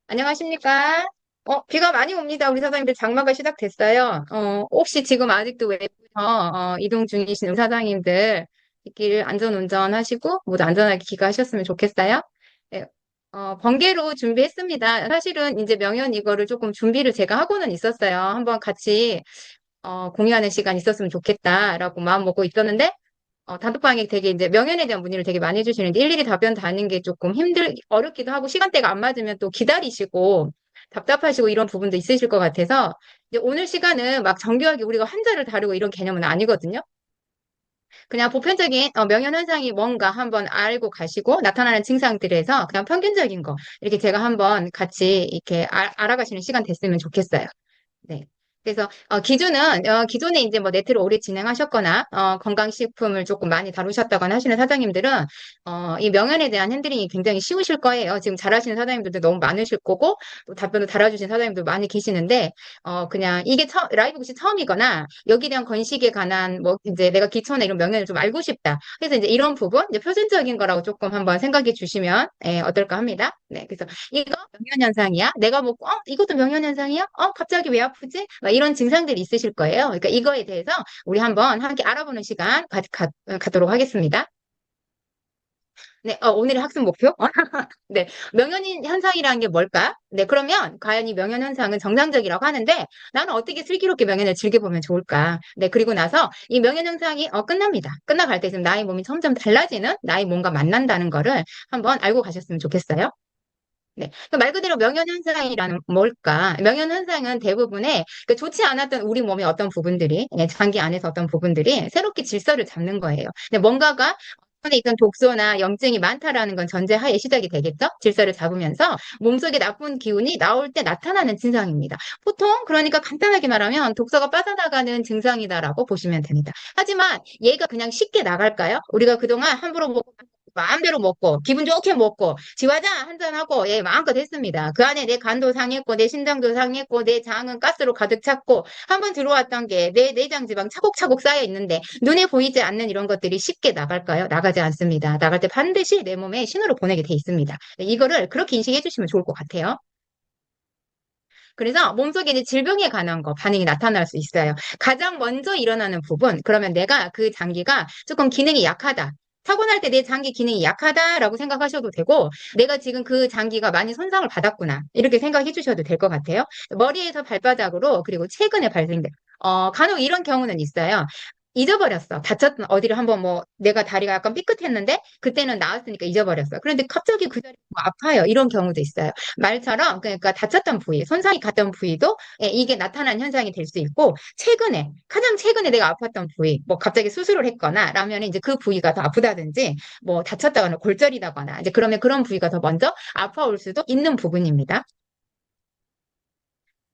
안녕하십니까? 비가 많이 옵니다. 우리 사장님들 장마가 시작됐어요. 혹시 지금 아직도 외부에서 이동 중이신 우리 사장님들 길 안전 운전하시고 모두 안전하게 귀가하셨으면 좋겠어요. 네, 번개로 준비했습니다. 사실은 이제 명연 이거를 조금 준비를 제가 하고는 있었어요. 한번 같이 공유하는 시간 있었으면 좋겠다라고 마음 먹고 있었는데 단톡방에 되게 이제 명예에 대한 문의를 되게 많이 해주시는데 일일이 답변 다는 게 조금 어렵기도 하고 시간대가 안 맞으면 또 기다리시고 답답하시고 이런 부분도 있으실 것 같아서 이제 오늘 시간은 막 정교하게 우리가 환자를 다루고 이런 개념은 아니거든요. 그냥 보편적인 명예현상이 뭔가 한번 알고 가시고 나타나는 증상들에서 그냥 평균적인 거 이렇게 제가 한번 같이 이렇게 알아가시는 시간 됐으면 좋겠어요. 네. 그래서 기존에 이제 뭐 네트를 오래 진행하셨거나 건강식품을 조금 많이 다루셨다거나 하시는 사장님들은 이 명연에 대한 핸들링이 굉장히 쉬우실 거예요. 지금 잘하시는 사장님들도 너무 많으실 거고 또 답변도 달아주신 사장님들 많이 계시는데 그냥 이게 라이브 혹시 처음이거나 여기에 대한 건식에 관한 뭐 이제 내가 기초나 이런 명연을 좀 알고 싶다. 그래서 이제 이런 부분 이제 표준적인 거라고 조금 한번 생각해 주시면 어떨까 합니다. 네, 그래서 이거 명현현상이야? 내가 뭐, 이것도 명현현상이야? 갑자기 왜 아프지? 막 이런 증상들이 있으실 거예요. 그러니까 이거에 대해서 우리 한번 함께 알아보는 시간 갖도록 하겠습니다. 네, 오늘의 학습 목표? 네, 명현 현상이라는 게 뭘까? 네, 그러면 과연 이 명현 현상은 정상적이라고 하는데 나는 어떻게 슬기롭게 명현을 즐겨보면 좋을까? 네, 그리고 나서 이 명현 현상이 끝납니다. 끝나갈 때 지금 나의 몸이 점점 달라지는 나의 몸과 만난다는 거를 한번 알고 가셨으면 좋겠어요. 네. 그말 그대로 명현현상이라는 뭘까? 명현현상은 대부분의 좋지 않았던 우리 몸의 어떤 부분들이, 장기 안에서 어떤 부분들이 새롭게 질서를 잡는 거예요. 근데 뭔가가 안에 있던 독소나 염증이 많다라는 건 전제하에 시작이 되겠죠? 질서를 잡으면서 몸속에 나쁜 기운이 나올 때 나타나는 증상입니다. 보통 그러니까 간단하게 말하면 독소가 빠져나가는 증상이다라고 보시면 됩니다. 하지만 얘가 그냥 쉽게 나갈까요? 우리가 그동안 함부로 먹고 마음대로 먹고 기분 좋게 먹고 지화자 한잔하고 예 마음껏 했습니다. 그 안에 내 간도 상했고 내 심장도 상했고 내 장은 가스로 가득 찼고 한번 들어왔던 게 내 내장 지방 차곡차곡 쌓여 있는데 눈에 보이지 않는 이런 것들이 쉽게 나갈까요? 나가지 않습니다. 나갈 때 반드시 내 몸에 신호를 보내게 돼 있습니다. 네, 이거를 그렇게 인식해 주시면 좋을 것 같아요. 그래서 몸속에 이제 질병에 관한 거 반응이 나타날 수 있어요. 가장 먼저 일어나는 부분, 그러면 내가 그 장기가 조금 기능이 약하다. 타고날 때 내 장기 기능이 약하다라고 생각하셔도 되고, 내가 지금 그 장기가 많이 손상을 받았구나. 이렇게 생각해 주셔도 될 것 같아요. 머리에서 발바닥으로, 그리고 최근에 발생된, 간혹 이런 경우는 있어요. 잊어버렸어. 다쳤던 어디를 한번 뭐 내가 다리가 약간 삐끗했는데 그때는 나았으니까 잊어버렸어. 그런데 갑자기 그 자리가 뭐 아파요. 이런 경우도 있어요. 말처럼 그러니까 다쳤던 부위, 손상이 갔던 부위도 이게 나타난 현상이 될 수 있고 가장 최근에 내가 아팠던 부위, 뭐 갑자기 수술을 했거나 라면 이제 그 부위가 더 아프다든지 뭐 다쳤다거나 골절이다거나 이제 그러면 그런 부위가 더 먼저 아파올 수도 있는 부분입니다.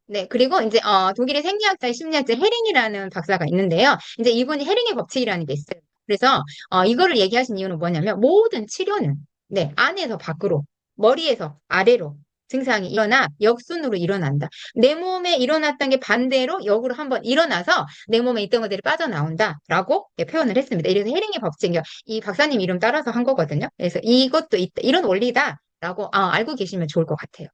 네, 그리고 이제 독일의 생리학자, 심리학자 헤링이라는 박사가 있는데요. 이제 이분이 헤링의 법칙이라는 게 있어요. 그래서 이거를 얘기하신 이유는 뭐냐면 모든 치료는 네, 안에서 밖으로, 머리에서 아래로 증상이 일어나 역순으로 일어난다. 내 몸에 일어났던 게 반대로 역으로 한번 일어나서 내 몸에 있던 것들이 빠져나온다라고 네, 표현을 했습니다. 이래서 헤링의 법칙이요. 이 박사님 이름 따라서 한 거거든요. 그래서 이것도 있다, 이런 원리다라고 알고 계시면 좋을 것 같아요.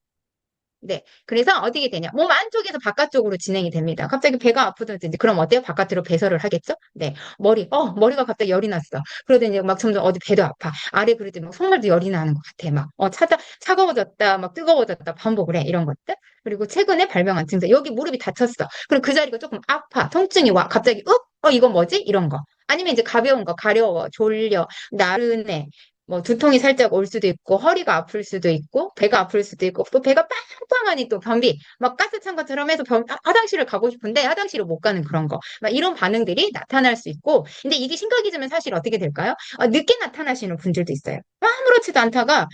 네. 그래서 어떻게 되냐. 몸 안쪽에서 바깥쪽으로 진행이 됩니다. 갑자기 배가 아프든지, 이제 그럼 어때요? 바깥으로 배설을 하겠죠? 네. 머리가 갑자기 열이 났어. 그러더니 막 점점 어디 배도 아파. 아래 그러더니 막 손발도 열이 나는 것 같아. 막, 차가워졌다, 막 뜨거워졌다, 반복을 해. 이런 것들. 그리고 최근에 발병한 증상. 여기 무릎이 다쳤어. 그리고 그 자리가 조금 아파. 통증이 와. 갑자기, 이거 뭐지? 이런 거. 아니면 이제 가벼운 거, 가려워, 졸려, 나른해. 뭐 두통이 살짝 올 수도 있고 허리가 아플 수도 있고 배가 아플 수도 있고 또 배가 빵빵하니 또 변비 막 가스 찬 것처럼 해서 화장실을 가고 싶은데 화장실을 못 가는 그런 거 막 이런 반응들이 나타날 수 있고 근데 이게 심각해지면 사실 어떻게 될까요? 늦게 나타나시는 분들도 있어요. 아무렇지도 않다가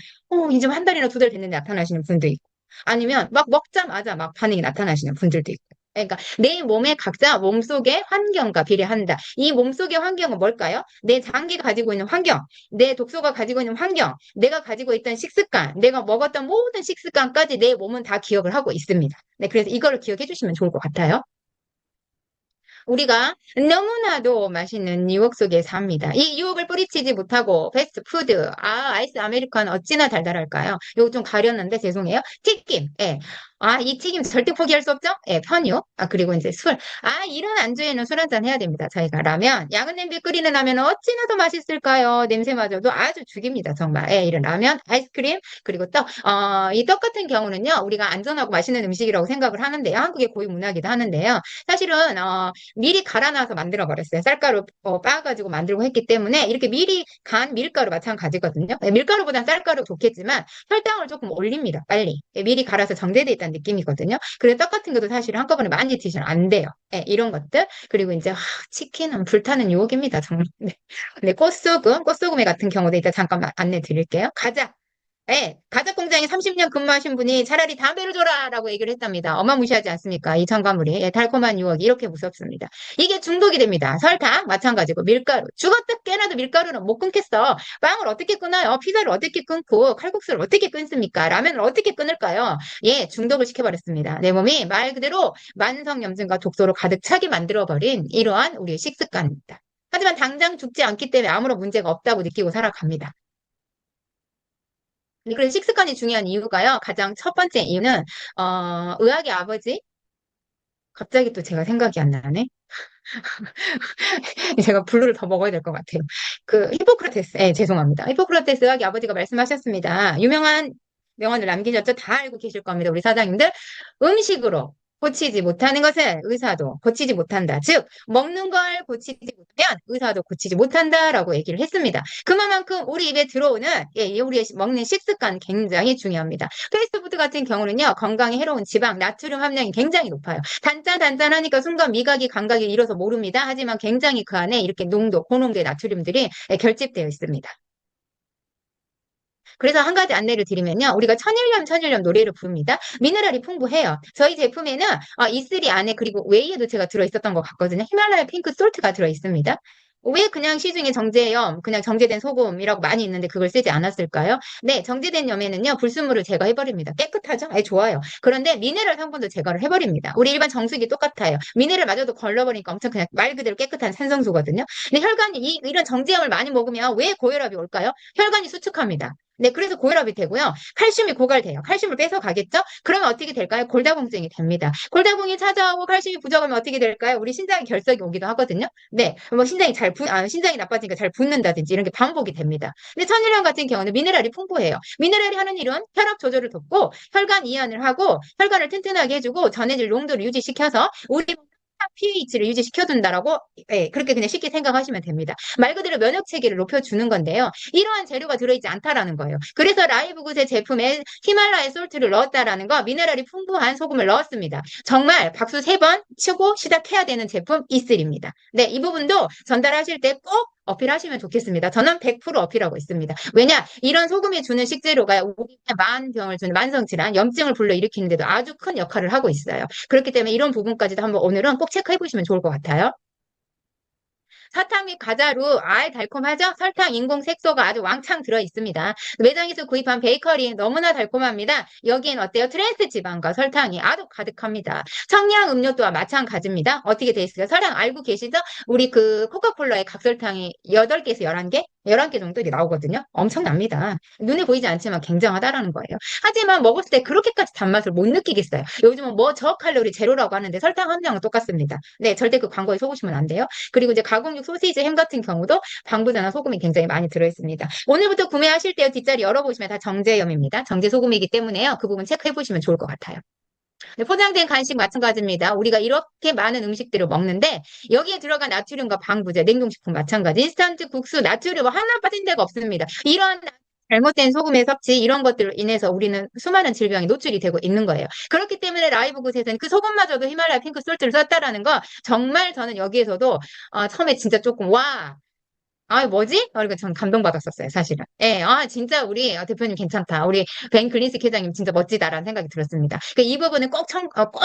이제 한 달이나 두 달 됐는데 나타나시는 분도 있고 아니면 막 먹자마자 막 반응이 나타나시는 분들도 있고 그러니까 내 몸의 각자 몸속의 환경과 비례한다. 이 몸속의 환경은 뭘까요? 내 장기가 가지고 있는 환경, 내 독소가 가지고 있는 환경, 내가 가지고 있던 식습관, 내가 먹었던 모든 식습관까지 내 몸은 다 기억을 하고 있습니다. 네, 그래서 이거를 기억해 주시면 좋을 것 같아요. 우리가 너무나도 맛있는 유혹 속에 삽니다. 이 유혹을 뿌리치지 못하고 패스트푸드, 아이스 아메리카노 어찌나 달달할까요? 요거 좀 가렸는데 죄송해요. 튀김, 예. 이 튀김 절대 포기할 수 없죠? 예, 편육. 그리고 이제 술. 이런 안주에는 술 한잔 해야 됩니다. 저희가 라면, 양은 냄비 끓이는 라면 어찌나 더 맛있을까요? 냄새마저도 아주 죽입니다. 정말. 예, 이런 라면, 아이스크림, 그리고 떡. 이 떡 같은 경우는요, 우리가 안전하고 맛있는 음식이라고 생각을 하는데요. 한국의 고유 문화이기도 하는데요. 사실은, 미리 갈아놔서 만들어 버렸어요. 쌀가루 빻아가지고 만들고 했기 때문에 이렇게 미리 간 밀가루 마찬가지거든요. 예, 밀가루보단 쌀가루 좋겠지만 혈당을 조금 올립니다. 빨리. 예, 미리 갈아서 정제돼 있다는 느낌이거든요. 그래서 떡 같은 것도 사실 한꺼번에 많이 드시면 안 돼요. 예, 이런 것들. 그리고 이제 치킨은 불타는 유혹입니다. 정말. 네. 근데 꽃소금에 같은 경우도 이따 잠깐 안내 드릴게요. 가자. 예, 가작 공장에 30년 근무하신 분이 차라리 담배를 줘라라고 얘기를 했답니다. 어마무시하지 않습니까? 이 첨가물이. 예, 달콤한 유혹이 이렇게 무섭습니다. 이게 중독이 됩니다. 설탕 마찬가지고 밀가루. 죽었다 깨나도 밀가루는 못 끊겠어. 빵을 어떻게 끊어요? 피자를 어떻게 끊고 칼국수를 어떻게 끊습니까? 라면을 어떻게 끊을까요? 예, 중독을 시켜버렸습니다. 내 몸이 말 그대로 만성염증과 독소로 가득 차게 만들어버린 이러한 우리의 식습관입니다. 하지만 당장 죽지 않기 때문에 아무런 문제가 없다고 느끼고 살아갑니다. 그래서 식습관이 중요한 이유가요. 가장 첫 번째 이유는 의학의 아버지. 갑자기 또 제가 생각이 안 나네. 제가 블루를 더 먹어야 될 것 같아요. 그 히포크라테스, 죄송합니다. 히포크라테스 의학의 아버지가 말씀하셨습니다. 유명한 명언을 남기셨죠? 다 알고 계실 겁니다. 우리 사장님들. 음식으로 고치지 못하는 것은 의사도 고치지 못한다. 즉, 먹는 걸 고치지 못하면 의사도 고치지 못한다라고 얘기를 했습니다. 그만큼 우리 입에 들어오는 우리 먹는 식습관 굉장히 중요합니다. 패스트푸드 같은 경우는요, 건강에 해로운 지방, 나트륨 함량이 굉장히 높아요. 단짠단짠하니까 순간 미각이 감각이 잃어서 모릅니다. 하지만 굉장히 그 안에 이렇게 고농도의 나트륨들이 결집되어 있습니다. 그래서 한 가지 안내를 드리면요. 우리가 천일염 노래를 부릅니다. 미네랄이 풍부해요. 저희 제품에는 E3 안에 그리고 웨이에도 제가 들어있었던 것 같거든요. 히말라야 핑크 솔트가 들어있습니다. 왜 그냥 시중에 정제염, 그냥 정제된 소금이라고 많이 있는데 그걸 쓰지 않았을까요? 네, 정제된 염에는요, 불순물을 제거해버립니다. 깨끗하죠? 좋아요. 그런데 미네랄 성분도 제거를 해버립니다. 우리 일반 정수기 똑같아요. 미네랄마저도 걸러버리니까 엄청 그냥 말 그대로 깨끗한 산성수거든요. 근데 혈관이 이런 정제염을 많이 먹으면 왜 고혈압이 올까요? 혈관이 수축합니다. 네, 그래서 고혈압이 되고요. 칼슘이 고갈돼요. 칼슘을 뺏어 가겠죠? 그러면 어떻게 될까요? 골다공증이 됩니다. 골다공이 찾아오고 칼슘이 부족하면 어떻게 될까요? 우리 신장에 결석이 오기도 하거든요. 네, 뭐 신장이 나빠지니까 잘 붓는다든지 이런 게 반복이 됩니다. 근데 천일염 같은 경우는 미네랄이 풍부해요. 미네랄이 하는 일은 혈압 조절을 돕고 혈관 이완을 하고 혈관을 튼튼하게 해주고 전해질 농도를 유지시켜서 우리 pH를 유지시켜준다라고 그렇게 그냥 쉽게 생각하시면 됩니다. 말 그대로 면역 체계를 높여주는 건데요. 이러한 재료가 들어있지 않다라는 거예요. 그래서 라이브굿의 제품에 히말라야 솔트를 넣었다라는 거, 미네랄이 풍부한 소금을 넣었습니다. 정말 박수 3번 치고 시작해야 되는 제품 E3입니다. 네, 이 부분도 전달하실 때 꼭 어필하시면 좋겠습니다. 저는 100% 어필하고 있습니다. 왜냐? 이런 소금이 주는 식재료가 우리의 만병을 주는 만성질환, 염증을 불러일으키는데도 아주 큰 역할을 하고 있어요. 그렇기 때문에 이런 부분까지도 한번 오늘은 꼭 체크해 보시면 좋을 것 같아요. 사탕 및 과자로 달콤하죠? 설탕, 인공 색소가 아주 왕창 들어 있습니다. 매장에서 구입한 베이커리 너무나 달콤합니다. 여기엔 어때요? 트랜스 지방과 설탕이 아주 가득합니다. 청량 음료 또한 마찬가지입니다. 어떻게 돼 있어요? 설탕 알고 계시죠? 우리 그 코카콜라의 각설탕이 8개에서 11개? 11개 정도 나오거든요. 엄청납니다. 눈에 보이지 않지만 굉장하다라는 거예요. 하지만 먹었을 때 그렇게까지 단맛을 못 느끼겠어요. 요즘은 뭐 저칼로리 제로라고 하는데 설탕 함량은 똑같습니다. 네, 절대 그 광고에 속으시면 안 돼요. 그리고 이제 가공육 소시지 햄 같은 경우도 방부제나 소금이 굉장히 많이 들어있습니다. 오늘부터 구매하실 때요, 뒷자리 열어보시면 다 정제염입니다. 정제 소금이기 때문에요. 그 부분 체크해 보시면 좋을 것 같아요. 네, 포장된 간식 마찬가지입니다. 우리가 이렇게 많은 음식들을 먹는데 여기에 들어간 나트륨과 방부제, 냉동식품 마찬가지, 인스턴트 국수, 나트륨 하나 빠진 데가 없습니다. 이런 잘못된 소금의 섭취 이런 것들로 인해서 우리는 수많은 질병에 노출이 되고 있는 거예요. 그렇기 때문에 라이브굿에서는 그 소금마저도 히말라야 핑크 솔트를 썼다라는 거 정말 저는 여기에서도 처음에 진짜 조금 와 아, 뭐지? 그러니까 전 감동받았었어요, 사실은. 예, 아, 진짜 우리 대표님 괜찮다. 우리 벤 클린스 회장님 진짜 멋지다라는 생각이 들었습니다. 이 부분은 꼭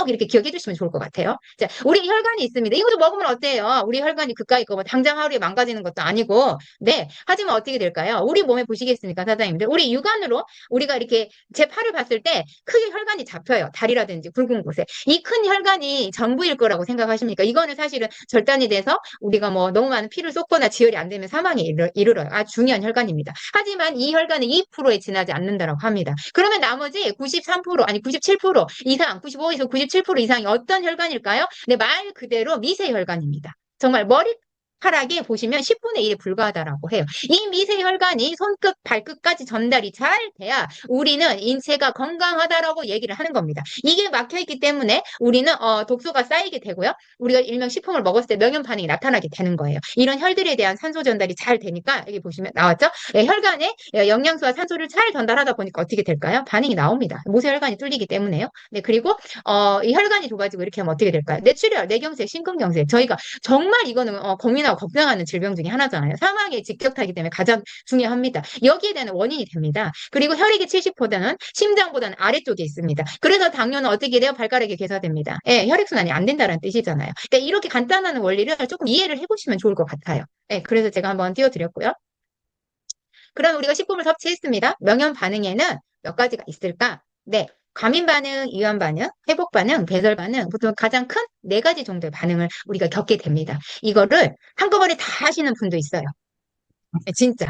이렇게 기억해 주시면 좋을 것 같아요. 자, 우리 혈관이 있습니다. 이것도 먹으면 어때요? 우리 혈관이 그까이 거뭐 당장 하루에 망가지는 것도 아니고, 네. 하지만 어떻게 될까요? 우리 몸에 보시겠습니까, 사장님들? 우리 육안으로 우리가 이렇게 제 팔을 봤을 때 크게 혈관이 잡혀요. 다리라든지 굵은 곳에. 이 큰 혈관이 전부일 거라고 생각하십니까? 이거는 사실은 절단이 돼서 우리가 뭐 너무 많은 피를 쏟거나 지혈이 안 되면 사망에 이르러요. 아주 중요한 혈관입니다. 하지만 이 혈관은 2%에 지나지 않는다고 합니다. 그러면 나머지 93% 아니 97% 이상, 95에서 97% 이상이 어떤 혈관일까요? 네, 말 그대로 미세혈관입니다. 정말 머리카락에 보시면 10분의 1에 불과하다라고 해요. 이 미세혈관이 손끝, 발끝까지 전달이 잘 돼야 우리는 인체가 건강하다라고 얘기를 하는 겁니다. 이게 막혀있기 때문에 우리는 독소가 쌓이게 되고요. 우리가 일명 식품을 먹었을 때 명현 반응이 나타나게 되는 거예요. 이런 혈들에 대한 산소 전달이 잘 되니까 여기 보시면 나왔죠? 예, 혈관에 영양소와 산소를 잘 전달하다 보니까 어떻게 될까요? 반응이 나옵니다. 모세혈관이 뚫리기 때문에요. 네, 그리고 이 혈관이 좁아지고 이렇게 하면 어떻게 될까요? 뇌출혈, 뇌경색, 심근경색. 저희가 정말 이거는 고민하고 걱정하는 질병 중에 하나잖아요. 사망에 직격타기 때문에 가장 중요합니다. 여기에 대한 원인이 됩니다. 그리고 혈액의 70%는 심장보다는 아래쪽에 있습니다. 그래서 당뇨는 어떻게 돼요? 발가락에 괴사됩니다. 예, 혈액순환이 안 된다는 뜻이잖아요. 그러니까 이렇게 간단한 원리를 조금 이해를 해보시면 좋을 것 같아요. 예, 그래서 제가 한번 띄워드렸고요. 그럼 우리가 식품을 섭취했습니다. 명현 반응에는 몇 가지가 있을까? 네. 과민 반응, 이완 반응, 회복 반응, 배설 반응, 보통 가장 큰 네 가지 정도의 반응을 우리가 겪게 됩니다. 이거를 한꺼번에 다 하시는 분도 있어요. 진짜.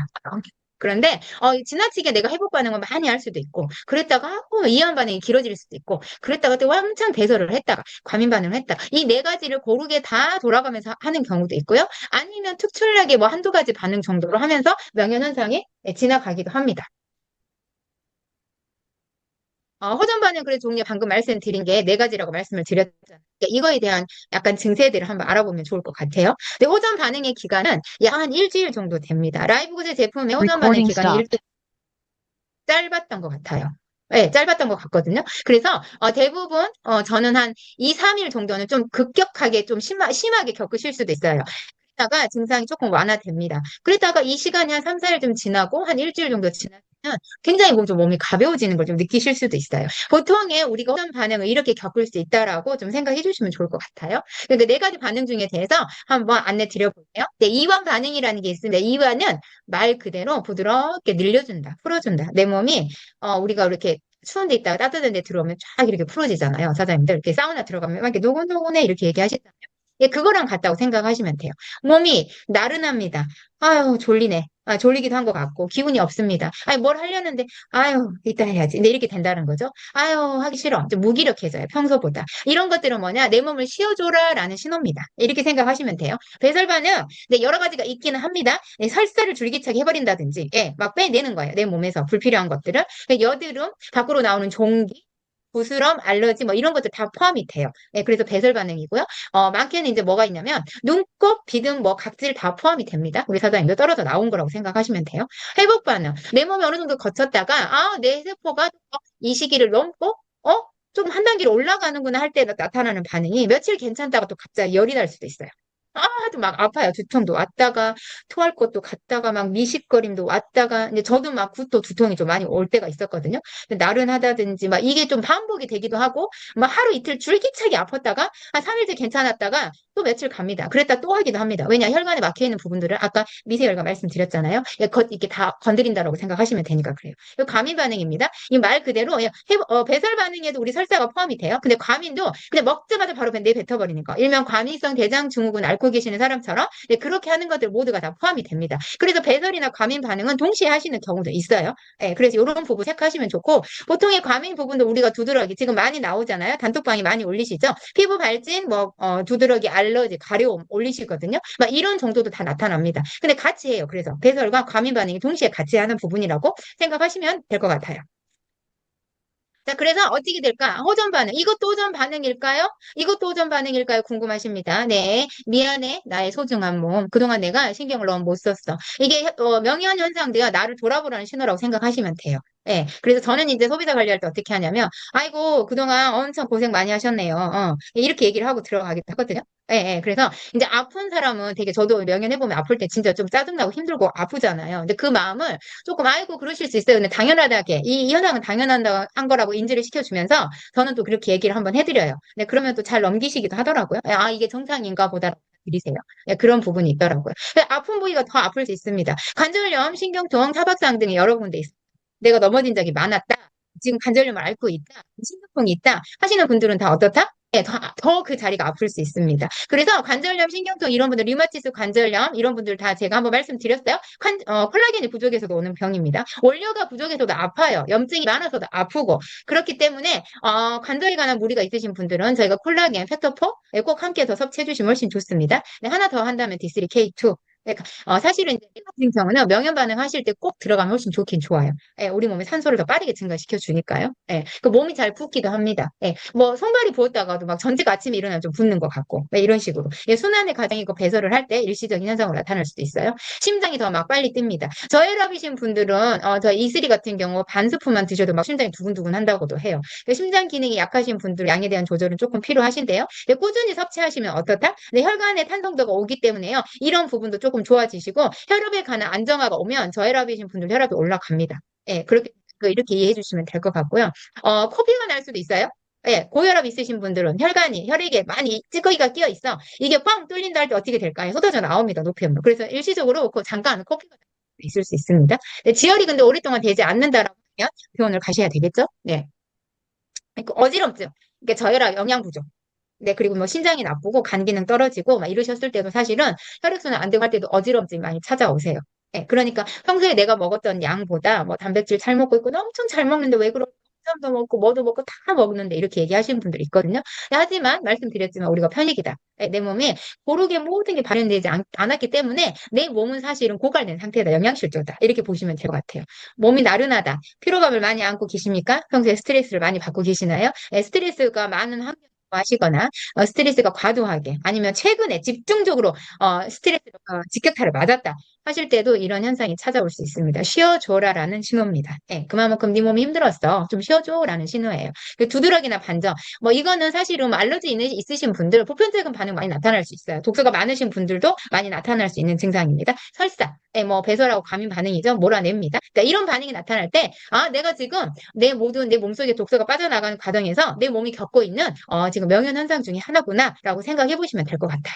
그런데 지나치게 내가 회복 반응을 많이 할 수도 있고 그랬다가 이완 반응이 길어질 수도 있고 그랬다가 또 왕창 배설을 했다가 과민 반응을 했다가 이 네 가지를 고르게 다 돌아가면서 하는 경우도 있고요. 아니면 특출나게 뭐 한두 가지 반응 정도로 하면서 명현현상이 지나가기도 합니다. 호전 반응 그래서 종류 방금 말씀드린 게 네 가지라고 말씀을 드렸잖아요. 그러니까 이거에 대한 약간 증세들을 한번 알아보면 좋을 것 같아요. 근데 호전 반응의 기간은 약 한 일주일 정도 됩니다. 라이브구제 제품의 호전 반응 Recording 기간이 stopped. 짧았던 것 같아요. 네, 짧았던 것 같거든요. 그래서 대부분 저는 한 2, 3일 정도는 좀 급격하게 좀 심하게 겪으실 수도 있어요. 그러다가 증상이 조금 완화됩니다. 그러다가 이 시간이 한 3, 4일 좀 지나고 한 일주일 정도 지나면 굉장히 좀 몸이 가벼워지는 걸 좀 느끼실 수도 있어요. 보통의 우리가 호흡 반응을 이렇게 겪을 수 있다라고 좀 생각해 주시면 좋을 것 같아요. 그러니까 네 가지 반응 중에 대해서 한번 안내 드려볼게요. 네, 이완 반응이라는 게 있습니다. 이완은 말 그대로 부드럽게 늘려준다, 풀어준다. 내 몸이 우리가 이렇게 추운 데 있다가 따뜻한 데 들어오면 쫙 이렇게 풀어지잖아요. 사장님들 이렇게 사우나 들어가면 막 이렇게 노곤노곤해 이렇게 얘기하시잖아요. 예, 그거랑 같다고 생각하시면 돼요. 몸이 나른합니다. 아유, 졸리네. 아, 졸리기도 한 것 같고, 기운이 없습니다. 아니, 뭘 하려는데, 아유, 이따 해야지. 근데 이렇게 된다는 거죠. 아유, 하기 싫어. 좀 무기력해져요, 평소보다. 이런 것들은 뭐냐, 내 몸을 쉬어줘라라는 신호입니다. 이렇게 생각하시면 돼요. 배설반은, 네, 여러 가지가 있기는 합니다. 네, 설사를 줄기차게 해버린다든지, 예, 막 빼내는 거예요. 내 몸에서 불필요한 것들을. 여드름, 밖으로 나오는 종기, 부스럼, 알러지 뭐 이런 것들 다 포함이 돼요. 네, 그래서 배설 반응이고요. 많게는 이제 뭐가 있냐면 눈곱, 비듬, 뭐 각질 다 포함이 됩니다. 우리 사장님도 떨어져 나온 거라고 생각하시면 돼요. 회복 반응. 내 몸이 어느 정도 거쳤다가 내 세포가 이 시기를 넘고 좀 한 단계로 올라가는구나 할 때 나타나는 반응이 며칠 괜찮다가 또 갑자기 열이 날 수도 있어요. 또 막 아파요. 두통도 왔다가 토할 것도 갔다가 막 미식거림도 왔다가 이제 저도 막 구토 두통이 좀 많이 올 때가 있었거든요. 근데 나른하다든지 막 이게 좀 반복이 되기도 하고 막 하루 이틀 줄기차게 아팠다가 한 3일째 괜찮았다가 또 며칠 갑니다. 그랬다 또 하기도 합니다. 왜냐 혈관에 막혀 있는 부분들을 아까 미세혈관 말씀드렸잖아요. 이렇게 다 건드린다라고 생각하시면 되니까 그래요. 이 과민 반응입니다. 이 말 그대로 배설 반응에도 우리 설사가 포함이 돼요. 근데 과민도 그냥 먹자마자 바로 내뱉어버리는 거. 일명 과민성 대장 증후군 앓고 계시는 사람처럼 그렇게 하는 것들 모두가 다 포함이 됩니다. 그래서 배설이나 과민 반응은 동시에 하시는 경우도 있어요. 그래서 이런 부분 체크하시면 좋고 보통의 과민 부분도 우리가 두드러기 지금 많이 나오잖아요. 단톡방이 많이 올리시죠. 피부 발진, 뭐 두드러기, 알러지, 가려움 올리시거든요. 막 이런 정도도 다 나타납니다. 근데 같이 해요. 그래서 배설과 과민 반응이 동시에 같이 하는 부분이라고 생각하시면 될 것 같아요. 자, 그래서 어떻게 될까? 호전 반응. 이것도 호전 반응일까요? 이것도 호전 반응일까요? 궁금하십니다. 네. 미안해. 나의 소중한 몸. 그동안 내가 신경을 너무 못 썼어. 이게 명현 현상도요. 나를 돌아보라는 신호라고 생각하시면 돼요. 예. 그래서 저는 이제 소비자 관리할 때 어떻게 하냐면, 아이고, 그동안 엄청 고생 많이 하셨네요. 이렇게 얘기를 하고 들어가기도 하거든요. 예, 예. 그래서 이제 아픈 사람은 되게 저도 명연해보면 아플 때 진짜 좀 짜증나고 힘들고 아프잖아요. 근데 그 마음을 조금, 아이고, 그러실 수 있어요. 근데 당연하다게, 이 현상은 당연한 한 거라고 인지를 시켜주면서 저는 또 그렇게 얘기를 한번 해드려요. 네, 그러면 또 잘 넘기시기도 하더라고요. 예, 아, 이게 정상인가 보다. 드리세요. 예, 그런 부분이 있더라고요. 아픈 부위가 더 아플 수 있습니다. 관절염, 신경통, 타박상 등이 여러 군데 있습니다. 내가 넘어진 적이 많았다. 지금 관절염을 앓고 있다. 신경통이 있다. 하시는 분들은 다 어떻다? 네, 더 그 자리가 아플 수 있습니다. 그래서 관절염, 신경통 이런 분들, 류마티스 관절염 이런 분들 다 제가 한번 말씀드렸어요. 콜라겐이 부족해서도 오는 병입니다. 원료가 부족해서도 아파요. 염증이 많아서도 아프고 그렇기 때문에 관절에 관한 무리가 있으신 분들은 저희가 콜라겐, 팩터4 꼭 함께 더 섭취해 주시면 훨씬 좋습니다. 네, 하나 더 한다면 D3K2. 사실은 이제 이 같은 경우는 명현 반응하실 때 꼭 들어가면 훨씬 좋긴 좋아요. 예, 우리 몸에 산소를 더 빠르게 증가시켜 주니까요. 예, 그 몸이 잘 붓기도 합니다. 예, 뭐 손발이 부었다가도 막 전체가 아침에 일어나면 좀 붓는 것 같고, 네, 이런 식으로. 예, 순환의 과정이고 배설을 할 때 일시적인 현상으로 나타날 수도 있어요. 심장이 더 막 빨리 뜹니다. 저혈압이신 분들은 저 이슬이 같은 경우 반 스푼만 드셔도 막 심장이 두근두근 한다고도 해요. 심장 기능이 약하신 분들 양에 대한 조절은 조금 필요하신데요. 네, 꾸준히 섭취하시면 어떻다? 네, 혈관에 탄성도가 오기 때문에요. 이런 부분도 조금 좋아지시고 혈압에 관한 안정화가 오면 저혈압이신 분들 혈압이 올라갑니다. 예, 그렇게 이렇게 이해해 주시면 될 것 같고요. 코피가 날 수도 있어요. 예, 고혈압 있으신 분들은 혈액에 많이 찌꺼기가 끼어 있어. 이게 뻥 뚫린다 할 때 어떻게 될까요? 쏟아져 나옵니다. 노폐물. 그래서 일시적으로 그 잠깐 코피가 있을 수 있습니다. 네, 지혈이 근데 오랫동안 되지 않는다라고 하면 병원을 가셔야 되겠죠? 네. 어지럼증. 이게 저혈압 영양 부족. 네, 그리고 뭐 신장이 나쁘고 간 기능 떨어지고 막 이러셨을 때도 사실은 혈액순환 안 되고 할 때도 어지럼증이 많이 찾아오세요. 네, 그러니까 평소에 내가 먹었던 양보다 뭐 단백질 잘 먹고 있고 나 엄청 잘 먹는데 왜 그러지? 도 먹고 뭐도 먹고 다 먹는데 이렇게 얘기하시는 분들이 있거든요. 네, 하지만 말씀드렸지만 우리가 편익이다. 네, 내 몸에 고르게 모든 게 발현되지 않았기 때문에 내 몸은 사실은 고갈된 상태다. 영양실조다. 이렇게 보시면 될 것 같아요. 몸이 나른하다. 피로감을 많이 안고 계십니까? 평소에 스트레스를 많이 받고 계시나요? 네, 스트레스가 많은 환경 하시거나 스트레스가 과도하게 아니면 최근에 집중적으로 스트레스 직격탄을 맞았다 하실 때도 이런 현상이 찾아올 수 있습니다. 쉬어줘라라는 신호입니다. 예, 그만큼 네 몸이 힘들었어. 좀 쉬어줘라는 신호예요. 그 두드러기나 반점 뭐 이거는 사실은 뭐 알러지 있으신 분들 보편적인 반응 많이 나타날 수 있어요. 독소가 많으신 분들도 많이 나타날 수 있는 증상입니다. 설사, 예, 뭐 배설하고 과민 반응이죠. 몰아냅니다. 그러니까 이런 반응이 나타날 때 내가 지금 내 몸속에 독소가 빠져나가는 과정에서 내 몸이 겪고 있는 지금 명현 현상 중에 하나구나라고 생각해 보시면 될 것 같아요.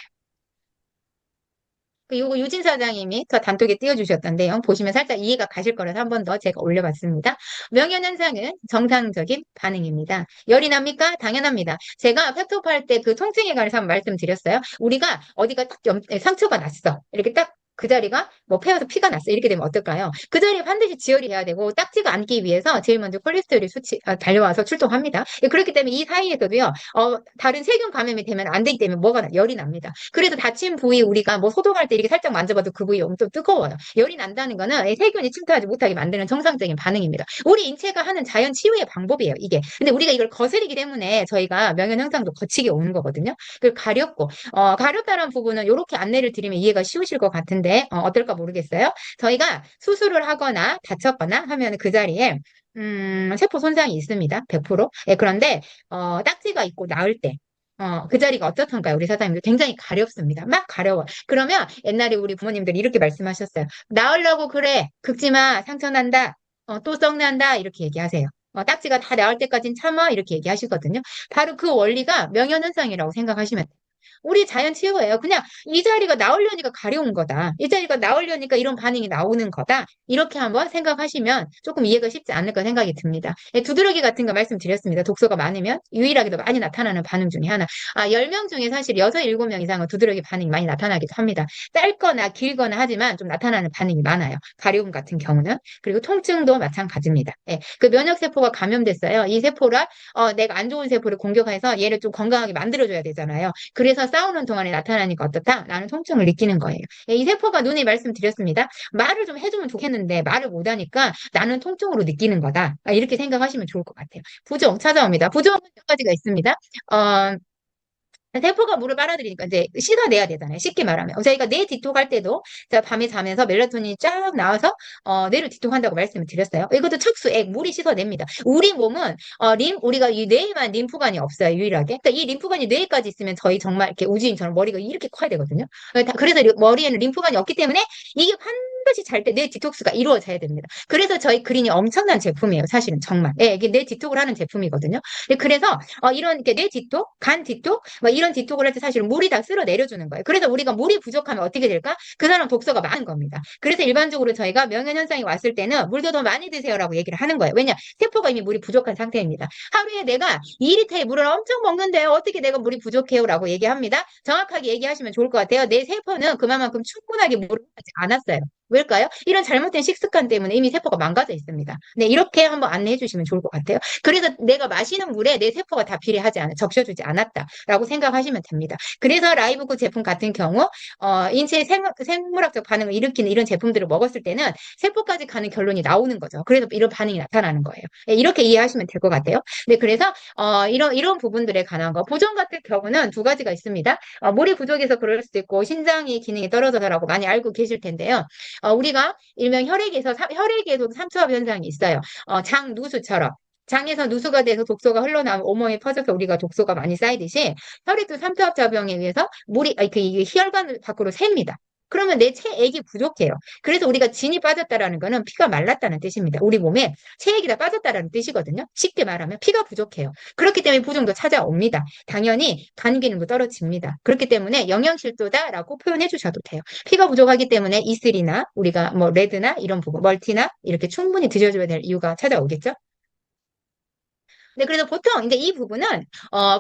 요거 유진 사장님이 더 단톡에 띄워주셨던 내용 보시면 살짝 이해가 가실 거라서 한 번 더 제가 올려봤습니다. 명현 현상은 정상적인 반응입니다. 열이 납니까? 당연합니다. 제가 팩토프 할 때 그 통증에 관해서 한번 말씀드렸어요. 우리가 어디가 딱 상처가 났어. 이렇게 딱 그 자리가 뭐 폐에서 피가 났어. 이렇게 되면 어떨까요? 그 자리에 반드시 지혈이 해야 되고 딱지가 않기 위해서 제일 먼저 콜레스테롤이 달려와서 출동합니다. 그렇기 때문에 이 사이에서도요. 다른 세균 감염이 되면 안 되기 때문에 열이 납니다. 그래서 다친 부위 우리가 뭐 소독할 때 이렇게 살짝 만져봐도 그 부위 엄청 뜨거워요. 열이 난다는 거는 이 세균이 침투하지 못하게 만드는 정상적인 반응입니다. 우리 인체가 하는 자연 치유의 방법이에요, 이게. 근데 우리가 이걸 거스르기 때문에 저희가 명현 현상도 거치게 오는 거거든요. 그걸 가렸고, 가렸다는 부분은 이렇게 안내를 드리면 이해가 쉬우실 것 같은데, 어떨까 모르겠어요. 저희가 수술을 하거나 다쳤거나 하면 그 자리에 세포 손상이 있습니다. 100%. 예, 그런데, 딱지가 있고 나을 때, 그 자리가 어떻던가요? 우리 사장님들 굉장히 가렵습니다. 막 가려워. 그러면 옛날에 우리 부모님들이 이렇게 말씀하셨어요. 나으려고 그래. 긁지 마. 상처 난다. 또 썩난다. 이렇게 얘기하세요. 딱지가 다 나을 때까진 참아. 이렇게 얘기하시거든요. 바로 그 원리가 명현현상이라고 생각하시면 돼요. 우리 자연 치유예요. 그냥 이 자리가 나오려니까 가려운 거다. 이 자리가 나오려니까 이런 반응이 나오는 거다. 이렇게 한번 생각하시면 조금 이해가 쉽지 않을까 생각이 듭니다. 예, 두드러기 같은 거 말씀드렸습니다. 독소가 많으면 유일하게도 많이 나타나는 반응 중에 하나. 10명 중에 사실 6, 7명 이상은 두드러기 반응이 많이 나타나기도 합니다. 짧거나 길거나 하지만 좀 나타나는 반응이 많아요. 가려움 같은 경우는. 그리고 통증도 마찬가지입니다. 예, 그 면역세포가 감염됐어요. 이 세포를 내가 안 좋은 세포를 공격해서 얘를 좀 건강하게 만들어줘야 되잖아요. 그래서 싸우는 동안에 나타나니까 어떻다? 나는 통증을 느끼는 거예요. 예, 이 세포가 눈에 말씀드렸습니다. 말을 좀 해주면 좋겠는데 말을 못하니까 나는 통증으로 느끼는 거다. 이렇게 생각하시면 좋을 것 같아요. 부종 찾아옵니다. 부종은 몇 가지가 있습니다. 어, 세포가 물을 빨아들이니까 이제 씻어내야 되잖아요. 쉽게 말하면. 저희가 뇌 디톡 할 때도 제가 밤에 자면서 멜라토닌이 쫙 나와서 뇌를 디톡한다고 말씀을 드렸어요. 이것도 척수액, 물이 씻어냅니다. 우리 몸은 우리가 이 뇌에만 림프관이 없어요. 유일하게. 그러니까 이 림프관이 뇌에까지 있으면 저희 정말 이렇게 우주인처럼 머리가 이렇게 커야 되거든요. 그래서 머리에는 림프관이 없기 때문에 이게 반드시 잘 때 뇌 디톡스가 이루어져야 됩니다. 그래서 저희 그린이 엄청난 제품이에요. 사실은 정말. 예, 이게 뇌 디톡을 하는 제품이거든요. 그래서 이런 이렇게 뇌 디톡, 간 디톡, 뭐 이런 디톡을 할 때 사실 물이 다 쓸어 내려주는 거예요. 그래서 우리가 물이 부족하면 어떻게 될까? 그 사람 독소가 많은 겁니다. 그래서 일반적으로 저희가 명현 현상이 왔을 때는 물도 더 많이 드세요라고 얘기를 하는 거예요. 왜냐? 세포가 이미 물이 부족한 상태입니다. 하루에 내가 2리터의 물을 엄청 먹는데 어떻게 내가 물이 부족해요라고 얘기합니다. 정확하게 얘기하시면 좋을 것 같아요. 내 세포는 그만큼 충분하게 물을 하지 않았어요. 왜일까요? 이런 잘못된 식습관 때문에 이미 세포가 망가져 있습니다. 네, 이렇게 한번 안내해 주시면 좋을 것 같아요. 그래서 내가 마시는 물에 내 세포가 다 비례하지 않아, 적셔주지 않았다라고 생각하시면 됩니다. 그래서 라이브구 제품 같은 경우, 인체의 생물학적 반응을 일으키는 이런 제품들을 먹었을 때는 세포까지 가는 결론이 나오는 거죠. 그래서 이런 반응이 나타나는 거예요. 네, 이렇게 이해하시면 될 것 같아요. 네, 그래서, 이런 부분들에 관한 거. 보존 같은 경우는 두 가지가 있습니다. 물이 부족해서 그럴 수도 있고, 신장의 기능이 떨어져서라고 많이 알고 계실 텐데요. 우리가 일명 혈액에서도 삼투압 현상이 있어요. 장 누수처럼. 장에서 누수가 돼서 독소가 흘러나오면 온몸에 퍼져서 우리가 독소가 많이 쌓이듯이 혈액도 삼투압 작용에 의해서 이게 혈관을 밖으로 셉니다. 그러면 내 체액이 부족해요. 그래서 우리가 진이 빠졌다라는 거는 피가 말랐다는 뜻입니다. 우리 몸에 체액이 다 빠졌다라는 뜻이거든요. 쉽게 말하면 피가 부족해요. 그렇기 때문에 부종도 찾아옵니다. 당연히 간 기능도 떨어집니다. 그렇기 때문에 영양실조다라고 표현해 주셔도 돼요. 피가 부족하기 때문에 이슬이나 우리가 뭐 레드나 이런 부분, 멀티나 이렇게 충분히 드셔줘야 될 이유가 찾아오겠죠? 네, 그래서 보통 이제 이 부분은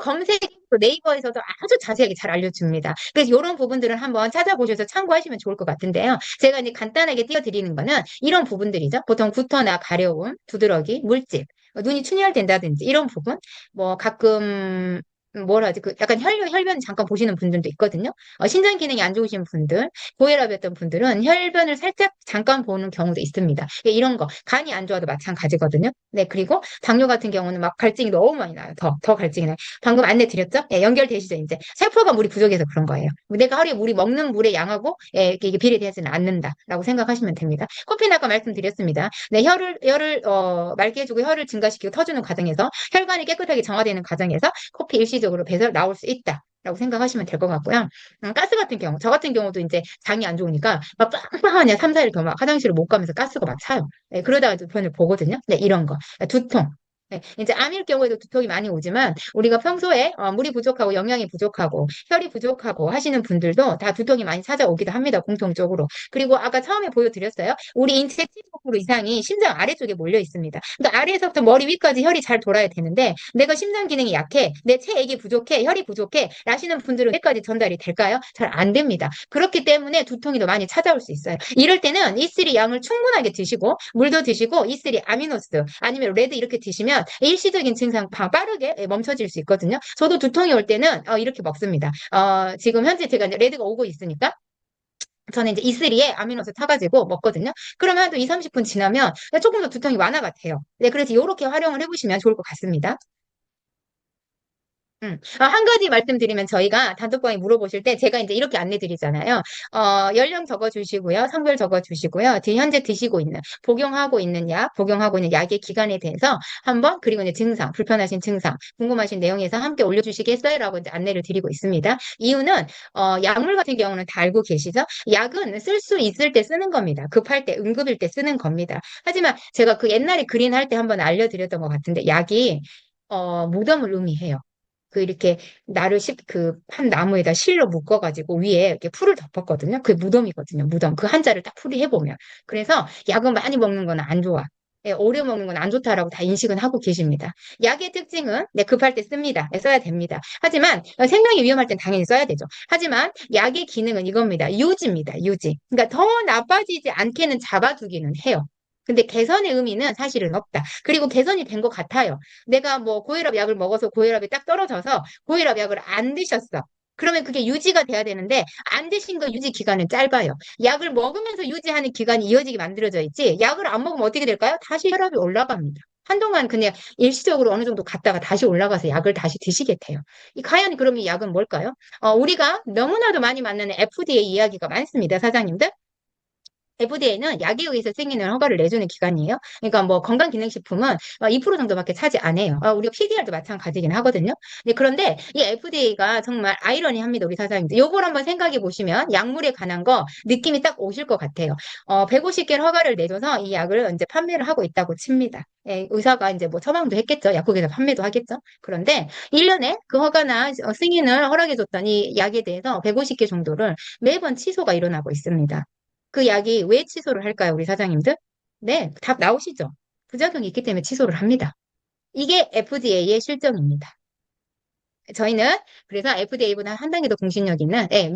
검색 네이버에서도 아주 자세하게 잘 알려줍니다. 그래서 이런 부분들을 한번 찾아보셔서 참고하시면 좋을 것 같은데요. 제가 이제 간단하게 띄워드리는 거는 이런 부분들이죠. 보통 구토나 가려움, 두드러기, 물집, 눈이 충혈된다든지 이런 부분, 뭐 가끔 뭐라 하지? 그 약간 혈변 잠깐 보시는 분들도 있거든요. 신장 기능이 안 좋으신 분들, 고혈압이었던 분들은 혈변을 살짝 잠깐 보는 경우도 있습니다. 이런 거 간이 안 좋아도 마찬가지거든요. 네, 그리고 당뇨 같은 경우는 막 갈증이 너무 많이 나요. 더 갈증이 나요. 방금 안내 드렸죠? 예, 연결되시죠, 이제. 세포가 물이 부족해서 그런 거예요. 내가 하루에 먹는 물의 양하고 이게 비례되지는 않는다라고 생각하시면 됩니다. 커피는 아까 말씀드렸습니다. 네, 맑게 해주고 혈을 증가시키고 터주는 과정에서 혈관이 깨끗하게 정화되는 과정에서 커피 일시적으로 배설 나올 수 있다. 라고 생각하시면 될 것 같고요. 가스 같은 경우, 저 같은 경우도 이제 장이 안 좋으니까 막 빵빵하냐 3, 4일 더 막 화장실을 못 가면서 가스가 막 차요. 네, 그러다가 편을 보거든요. 네, 이런 거. 두통. 네, 이제 암일 경우에도 두통이 많이 오지만 우리가 평소에 물이 부족하고 영양이 부족하고 혈이 부족하고 하시는 분들도 다 두통이 많이 찾아오기도 합니다. 공통적으로. 그리고 아까 처음에 보여드렸어요. 우리 인체 70% 이상이 심장 아래쪽에 몰려 있습니다. 그러니까 아래에서부터 머리 위까지 혈이 잘 돌아야 되는데 내가 심장 기능이 약해, 내 체액이 부족해, 혈이 부족해 라시는 분들은 여기까지 전달이 될까요? 잘 안 됩니다. 그렇기 때문에 두통이 더 많이 찾아올 수 있어요. 이럴 때는 E3 양을 충분하게 드시고 물도 드시고 E3 아미노스 아니면 레드 이렇게 드시면 일시적인 증상 빠르게 멈춰질 수 있거든요. 저도 두통이 올 때는 이렇게 먹습니다. 지금 현재 제가 이제 레드가 오고 있으니까 저는 이제 E3에 아미노스 타가지고 먹거든요. 그러면 한 2, 30분 지나면 조금 더 두통이 완화가 돼요. 네, 그래서 이렇게 활용을 해보시면 좋을 것 같습니다. 한 가지 말씀드리면 저희가 단톡방에 물어보실 때 제가 이제 이렇게 안내 드리잖아요. 연령 적어 주시고요. 성별 적어 주시고요. 현재 드시고 있는, 복용하고 있는 복용하고 있는 약의 기간에 대해서 한번, 그리고 이제 증상, 불편하신 증상, 궁금하신 내용에서 함께 올려주시겠어요? 라고 이제 안내를 드리고 있습니다. 이유는, 약물 같은 경우는 다 알고 계시죠? 약은 쓸 수 있을 때 쓰는 겁니다. 급할 때, 응급일 때 쓰는 겁니다. 하지만 제가 그 옛날에 그린 할 때 한번 알려드렸던 것 같은데, 약이, 무덤을 의미해요. 이렇게 한 나무에다 실로 묶어가지고 위에 이렇게 풀을 덮었거든요. 그게 무덤이거든요. 무덤. 그 한자를 딱 풀이해보면. 그래서 약은 많이 먹는 건 안 좋아. 예, 오래 먹는 건 안 좋다라고 다 인식은 하고 계십니다. 약의 특징은 네, 급할 때 씁니다. 네, 써야 됩니다. 하지만 생명이 위험할 땐 당연히 써야 되죠. 하지만 약의 기능은 이겁니다. 유지입니다. 유지. 그러니까 더 나빠지지 않게는 잡아두기는 해요. 근데 개선의 의미는 사실은 없다. 그리고 개선이 된 것 같아요. 내가 뭐 고혈압 약을 먹어서 고혈압이 딱 떨어져서 고혈압 약을 안 드셨어. 그러면 그게 유지가 돼야 되는데 안 드신 거 유지 기간은 짧아요. 약을 먹으면서 유지하는 기간이 이어지게 만들어져 있지. 약을 안 먹으면 어떻게 될까요? 다시 혈압이 올라갑니다. 한동안 그냥 일시적으로 어느 정도 갔다가 다시 올라가서 약을 다시 드시게 돼요. 이 과연 그럼 이 약은 뭘까요? 우리가 너무나도 많이 만나는 FDA 이야기가 많습니다, 사장님들. FDA는 약에 의해서 승인을 허가를 내주는 기관이에요. 그러니까 뭐 건강기능식품은 2% 정도밖에 차지 안 해요. 우리가 PDR도 마찬가지긴 하거든요. 그런데 이 FDA가 정말 아이러니합니다, 우리 사장님들. 요걸 한번 생각해 보시면 약물에 관한 거 느낌이 딱 오실 것 같아요. 150개를 허가를 내줘서 이 약을 이제 판매를 하고 있다고 칩니다. 예, 의사가 이제 뭐 처방도 했겠죠. 약국에서 판매도 하겠죠. 그런데 1년에 그 허가나 승인을 허락해줬던 이 약에 대해서 150개 정도를 매번 취소가 일어나고 있습니다. 그 약이 왜 취소를 할까요, 우리 사장님들? 네, 답 나오시죠? 부작용이 있기 때문에 취소를 합니다. 이게 FDA의 실정입니다. 저희는 그래서 FDA보다 한 단계 더 공신력 있는, 예,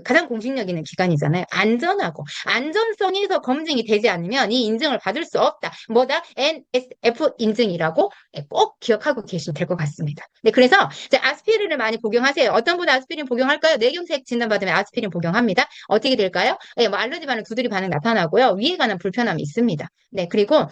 가장 공신력 있는 기관이잖아요. 안전하고, 안전성에서 검증이 되지 않으면 이 인증을 받을 수 없다. 뭐다? NSF 인증이라고 꼭 기억하고 계시면 될 것 같습니다. 네, 그래서 이제 아스피린을 많이 복용하세요. 어떤 분은 아스피린 복용할까요? 뇌경색 진단받으면 아스피린 복용합니다. 어떻게 될까요? 예, 뭐 알러지 반응, 두드리 반응 나타나고요. 위에 관한 불편함이 있습니다. 네, 그리고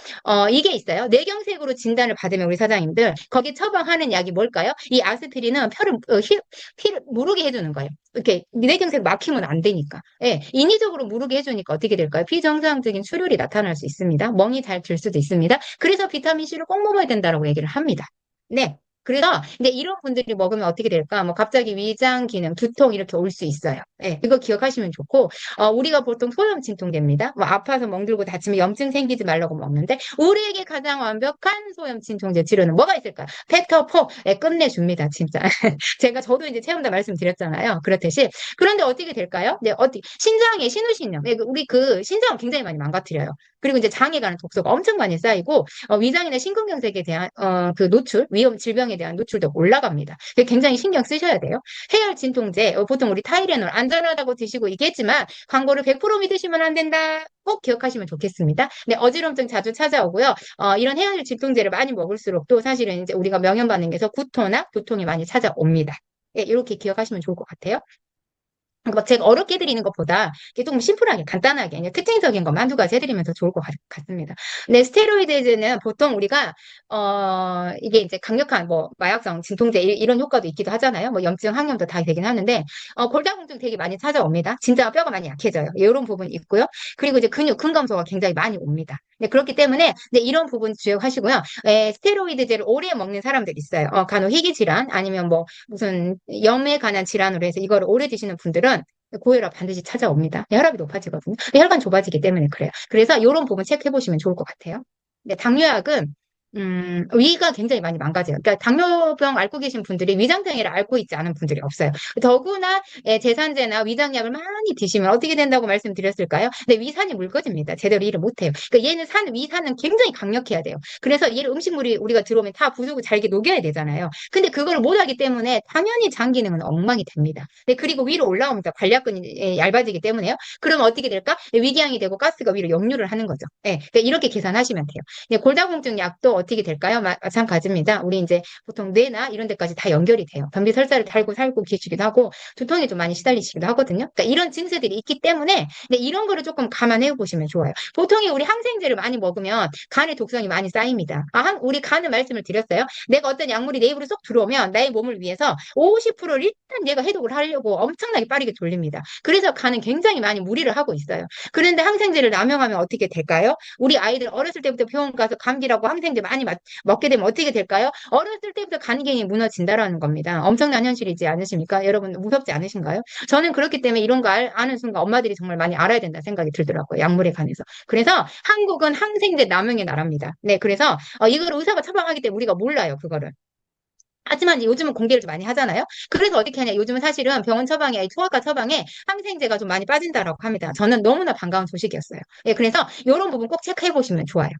이게 있어요. 뇌경색으로 진단을 받으면 우리 사장님들 거기 처방하는 약이 뭘까요? 이 아스피린은 피를 무르게 해주는 거예요. 이렇게 뇌경색 막히면 안 되니까. 예, 인위적으로 무르게 해주니까 어떻게 될까요? 비정상적인 출혈이 나타날 수 있습니다. 멍이 잘 들 수도 있습니다. 그래서 비타민 C를 꼭 먹어야 된다라고 얘기를 합니다. 네. 그래서 근데 이런 분들이 먹으면 어떻게 될까? 뭐 갑자기 위장 기능, 두통 이렇게 올 수 있어요. 예, 이거 기억하시면 좋고 우리가 보통 소염 진통제입니다. 뭐 아파서 멍들고 다치면 염증 생기지 말라고 먹는데 우리에게 가장 완벽한 소염 진통제 치료는 뭐가 있을까요? 팩터포 끝내줍니다, 진짜. 저도 이제 체험다 말씀드렸잖아요. 그렇듯이 그런데 어떻게 될까요? 네, 신장에 신우신염, 우리 그 신장을 굉장히 많이 망가뜨려요. 그리고 이제 장에 가는 독소가 엄청 많이 쌓이고 위장이나 심근경색에 대한 그 노출, 위험 질병에 대한 노출도 올라갑니다. 굉장히 신경 쓰셔야 돼요. 해열 진통제 보통 우리 타이레놀 안전하다고 드시고 있겠지만 광고를 100% 믿으시면 안 된다. 꼭 기억하시면 좋겠습니다. 네, 어지럼증 자주 찾아오고요. 이런 해열 진통제를 많이 먹을수록 또 사실은 이제 우리가 명현 반응에서 구토나 두통이 많이 찾아옵니다. 예, 이렇게 기억하시면 좋을 것 같아요. 막 제가 어렵게 해드리는 것보다 이게 조금 심플하게 간단하게 그냥 특징적인 것만 한두 가지 해드리면 더 좋을 것 같습니다. 네, 스테로이드는 보통 우리가 이게 이제 강력한 뭐 마약성 진통제 이런 효과도 있기도 하잖아요. 뭐 염증, 항염도 다 되긴 하는데 골다공증 되게 많이 찾아옵니다. 진짜 뼈가 많이 약해져요. 이런 부분이 있고요. 그리고 이제 근감소가 굉장히 많이 옵니다. 네, 그렇기 때문에 네, 이런 부분 주의하시고요. 스테로이드제를 오래 먹는 사람들 있어요. 간혹 희귀 질환 아니면 뭐 무슨 염에 관한 질환으로 해서 이거를 오래 드시는 분들은 고혈압 반드시 찾아옵니다. 혈압이 높아지거든요. 혈관 좁아지기 때문에 그래요. 그래서 이런 부분 체크해 보시면 좋을 것 같아요. 네, 당뇨약은 위가 굉장히 많이 망가져요. 그러니까 당뇨병 앓고 계신 분들이 위장장애를 앓고 있지 않은 분들이 없어요. 더구나 제산제나 위장약을 많이 드시면 어떻게 된다고 말씀드렸을까요? 네, 위산이 묽어집니다. 제대로 일을 못해요. 그러니까 얘는 위산은 굉장히 강력해야 돼요. 그래서 얘를 음식물이 우리가 들어오면 다 부수고 잘게 녹여야 되잖아요. 근데 그걸 못하기 때문에 당연히 장 기능은 엉망이 됩니다. 네, 그리고 위로 올라오면서 관략근이 얇아지기 때문에요. 그럼 어떻게 될까? 네, 위궤양이 되고 가스가 위로 역류를 하는 거죠. 네, 그러니까 이렇게 계산하시면 돼요. 네, 골다공증 약도 어떻게 될까요? 마찬가지입니다. 우리 이제 보통 뇌나 이런 데까지 다 연결이 돼요. 변비 설사를 달고 살고 계시기도 하고 두통에 좀 많이 시달리시기도 하거든요. 그러니까 이런 증세들이 있기 때문에 네, 이런 거를 조금 감안해 보시면 좋아요. 보통이 우리 항생제를 많이 먹으면 간에 독성이 많이 쌓입니다. 우리 간은 말씀을 드렸어요. 내가 어떤 약물이 내 입으로 쏙 들어오면 나의 몸을 위해서 50%를 일단 얘가 해독을 하려고 엄청나게 빠르게 돌립니다. 그래서 간은 굉장히 많이 무리를 하고 있어요. 그런데 항생제를 남용하면 어떻게 될까요? 우리 아이들 어렸을 때부터 병원 가서 감기라고 항생제 많이 먹게 되면 어떻게 될까요? 어렸을 때부터 간 기능이 무너진다라는 겁니다. 엄청난 현실이지 않으십니까? 여러분 무섭지 않으신가요? 저는 그렇기 때문에 이런 거 아는 순간 엄마들이 정말 많이 알아야 된다 생각이 들더라고요. 약물에 관해서. 그래서 한국은 항생제 남용의 나라입니다. 네, 그래서 이걸 의사가 처방하기 때문에 우리가 몰라요, 그거를. 하지만 이제 요즘은 공개를 좀 많이 하잖아요. 그래서 어떻게 하냐. 요즘은 사실은 병원 처방에, 소아과 처방에 항생제가 좀 많이 빠진다라고 합니다. 저는 너무나 반가운 소식이었어요. 예, 그래서 이런 부분 꼭 체크해 보시면 좋아요.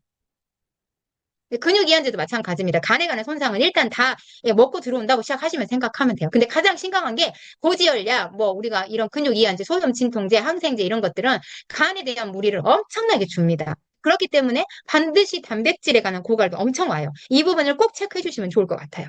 근육 이완제도 마찬가지입니다. 간에 관한 손상은 일단 다 예, 먹고 들어온다고 시작하시면 생각하면 돼요. 근데 가장 심각한 게 고지혈약, 뭐 우리가 이런 근육 이완제, 소염 진통제, 항생제 이런 것들은 간에 대한 무리를 엄청나게 줍니다. 그렇기 때문에 반드시 단백질에 관한 고갈도 엄청 와요. 이 부분을 꼭 체크해 주시면 좋을 것 같아요.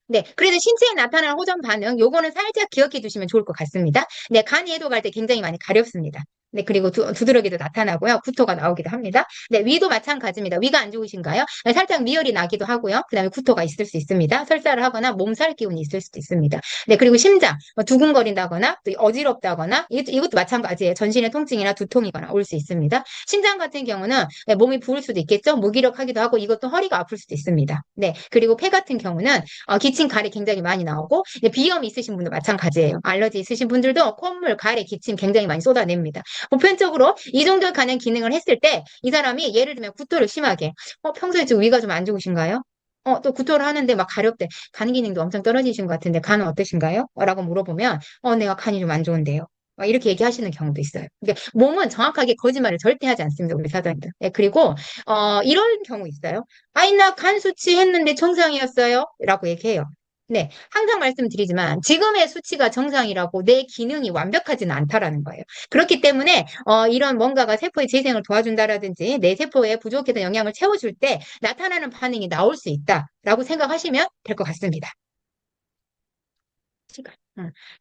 네, 그래서 신체에 나타나는 호전 반응, 요거는 살짝 기억해 두시면 좋을 것 같습니다. 네, 간이 해독할 때 굉장히 많이 가렵습니다. 네, 그리고 두드러기도 나타나고요. 구토가 나오기도 합니다. 네, 위도 마찬가지입니다. 위가 안 좋으신가요? 네, 살짝 미열이 나기도 하고요. 그다음에 구토가 있을 수 있습니다. 설사를 하거나 몸살 기운이 있을 수도 있습니다. 네, 그리고 심장, 뭐 두근거린다거나 또 어지럽다거나 이것도 마찬가지예요. 전신의 통증이나 두통이거나 올 수 있습니다. 심장 같은 경우는 네, 몸이 부을 수도 있겠죠. 무기력하기도 하고 이것도 허리가 아플 수도 있습니다. 네, 그리고 폐 같은 경우는 기침, 가래 굉장히 많이 나오고 네, 비염이 있으신 분도 마찬가지예요. 알러지 있으신 분들도 콧물, 가래, 기침 굉장히 많이 쏟아냅니다. 보편적으로 이 정도 가는 기능을 했을 때 이 사람이 예를 들면 구토를 심하게 평소에 좀 위가 좀 안 좋으신가요? 또 구토를 하는데 막 가렵대. 간 기능도 엄청 떨어지신 것 같은데 간은 어떠신가요? 라고 물어보면 내가 간이 좀 안 좋은데요. 이렇게 얘기하시는 경우도 있어요. 그러니까 몸은 정확하게 거짓말을 절대 하지 않습니다. 우리 사장님들. 네, 그리고 이런 경우 있어요. 아이 나 간 수치 했는데 정상이었어요. 라고 얘기해요. 네, 항상 말씀드리지만 지금의 수치가 정상이라고 내 기능이 완벽하지는 않다라는 거예요. 그렇기 때문에 이런 뭔가가 세포의 재생을 도와준다라든지 내 세포에 부족했던 영양을 채워줄 때 나타나는 반응이 나올 수 있다라고 생각하시면 될 것 같습니다. 시간.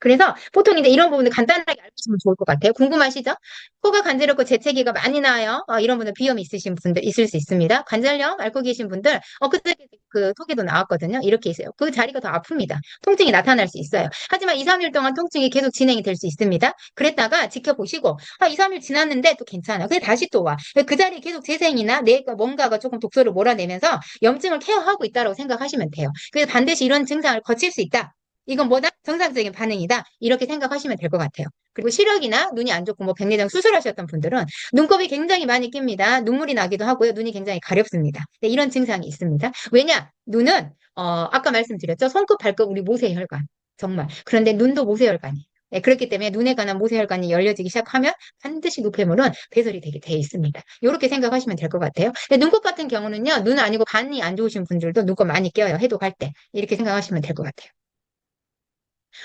그래서 보통 이제 이런 부분을 간단하게 알고시면 좋을 것 같아요. 궁금하시죠? 코가 간지럽고 재채기가 많이 나요. 이런 분들 비염이 있으신 분들 있을 수 있습니다. 관절염 앓고 계신 분들 그때 그 톡에도 나왔거든요. 이렇게 있어요. 그 자리가 더 아픕니다. 통증이 나타날 수 있어요. 하지만 2, 3일 동안 통증이 계속 진행이 될 수 있습니다. 그랬다가 지켜보시고 2, 3일 지났는데 또 괜찮아. 근데 다시 또 와. 그 자리에 계속 재생이나 내가 뭔가가 조금 독소를 몰아내면서 염증을 케어하고 있다고 생각하시면 돼요. 그래서 반드시 이런 증상을 거칠 수 있다. 이건 뭐다? 정상적인 반응이다. 이렇게 생각하시면 될 것 같아요. 그리고 시력이나 눈이 안 좋고 뭐 백내장 수술하셨던 분들은 눈곱이 굉장히 많이 낍니다. 눈물이 나기도 하고요. 눈이 굉장히 가렵습니다. 네, 이런 증상이 있습니다. 왜냐? 눈은 아까 말씀드렸죠. 손끝, 발끝 우리 모세혈관. 정말. 그런데 눈도 모세혈관이에요. 네, 그렇기 때문에 눈에 관한 모세혈관이 열려지기 시작하면 반드시 노폐물은 배설이 되게 돼 있습니다. 이렇게 생각하시면 될 것 같아요. 근데 눈곱 같은 경우는요. 눈 아니고 간이 안 좋으신 분들도 눈곱 많이 껴요. 해독할 때. 이렇게 생각하시면 될 것 같아요.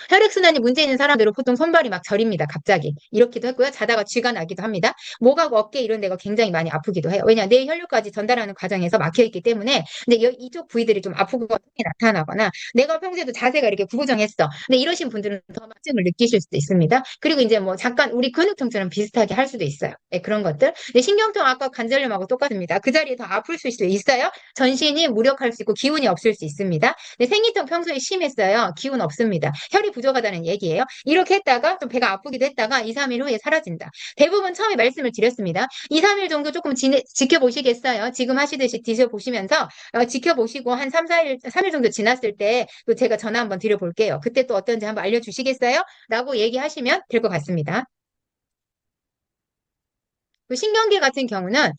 혈액순환이 문제 있는 사람들은 보통 손발이 막 저립니다. 갑자기. 이렇기도 했고요. 자다가 쥐가 나기도 합니다. 목하고 어깨 이런 데가 굉장히 많이 아프기도 해요. 왜냐, 뇌 혈류까지 전달하는 과정에서 막혀있기 때문에 근데 이쪽 부위들이 좀 아프고 나타나거나 내가 평소에도 자세가 이렇게 구부정했어. 근데 이러신 분들은 더 만증을 느끼실 수도 있습니다. 그리고 이제 뭐 잠깐 우리 근육통처럼 비슷하게 할 수도 있어요. 네, 그런 것들. 근데 신경통 아까 관절염하고 똑같습니다. 그 자리에 더 아플 수 있어요. 전신이 무력할 수 있고 기운이 없을 수 있습니다. 근데 생리통 평소에 심했어요. 기운 없습니다. 혈이 부족하다는 얘기예요. 이렇게 했다가 좀 배가 아프기도 했다가 2, 3일 후에 사라진다. 대부분 처음에 말씀을 드렸습니다. 2, 3일 정도 조금 지켜보시겠어요? 지금 하시듯이 드셔보시면서 지켜보시고 한 3, 4일, 3일 정도 지났을 때 또 제가 전화 한번 드려볼게요. 그때 또 어떤지 한번 알려주시겠어요? 라고 얘기하시면 될 것 같습니다. 그 신경계 같은 경우는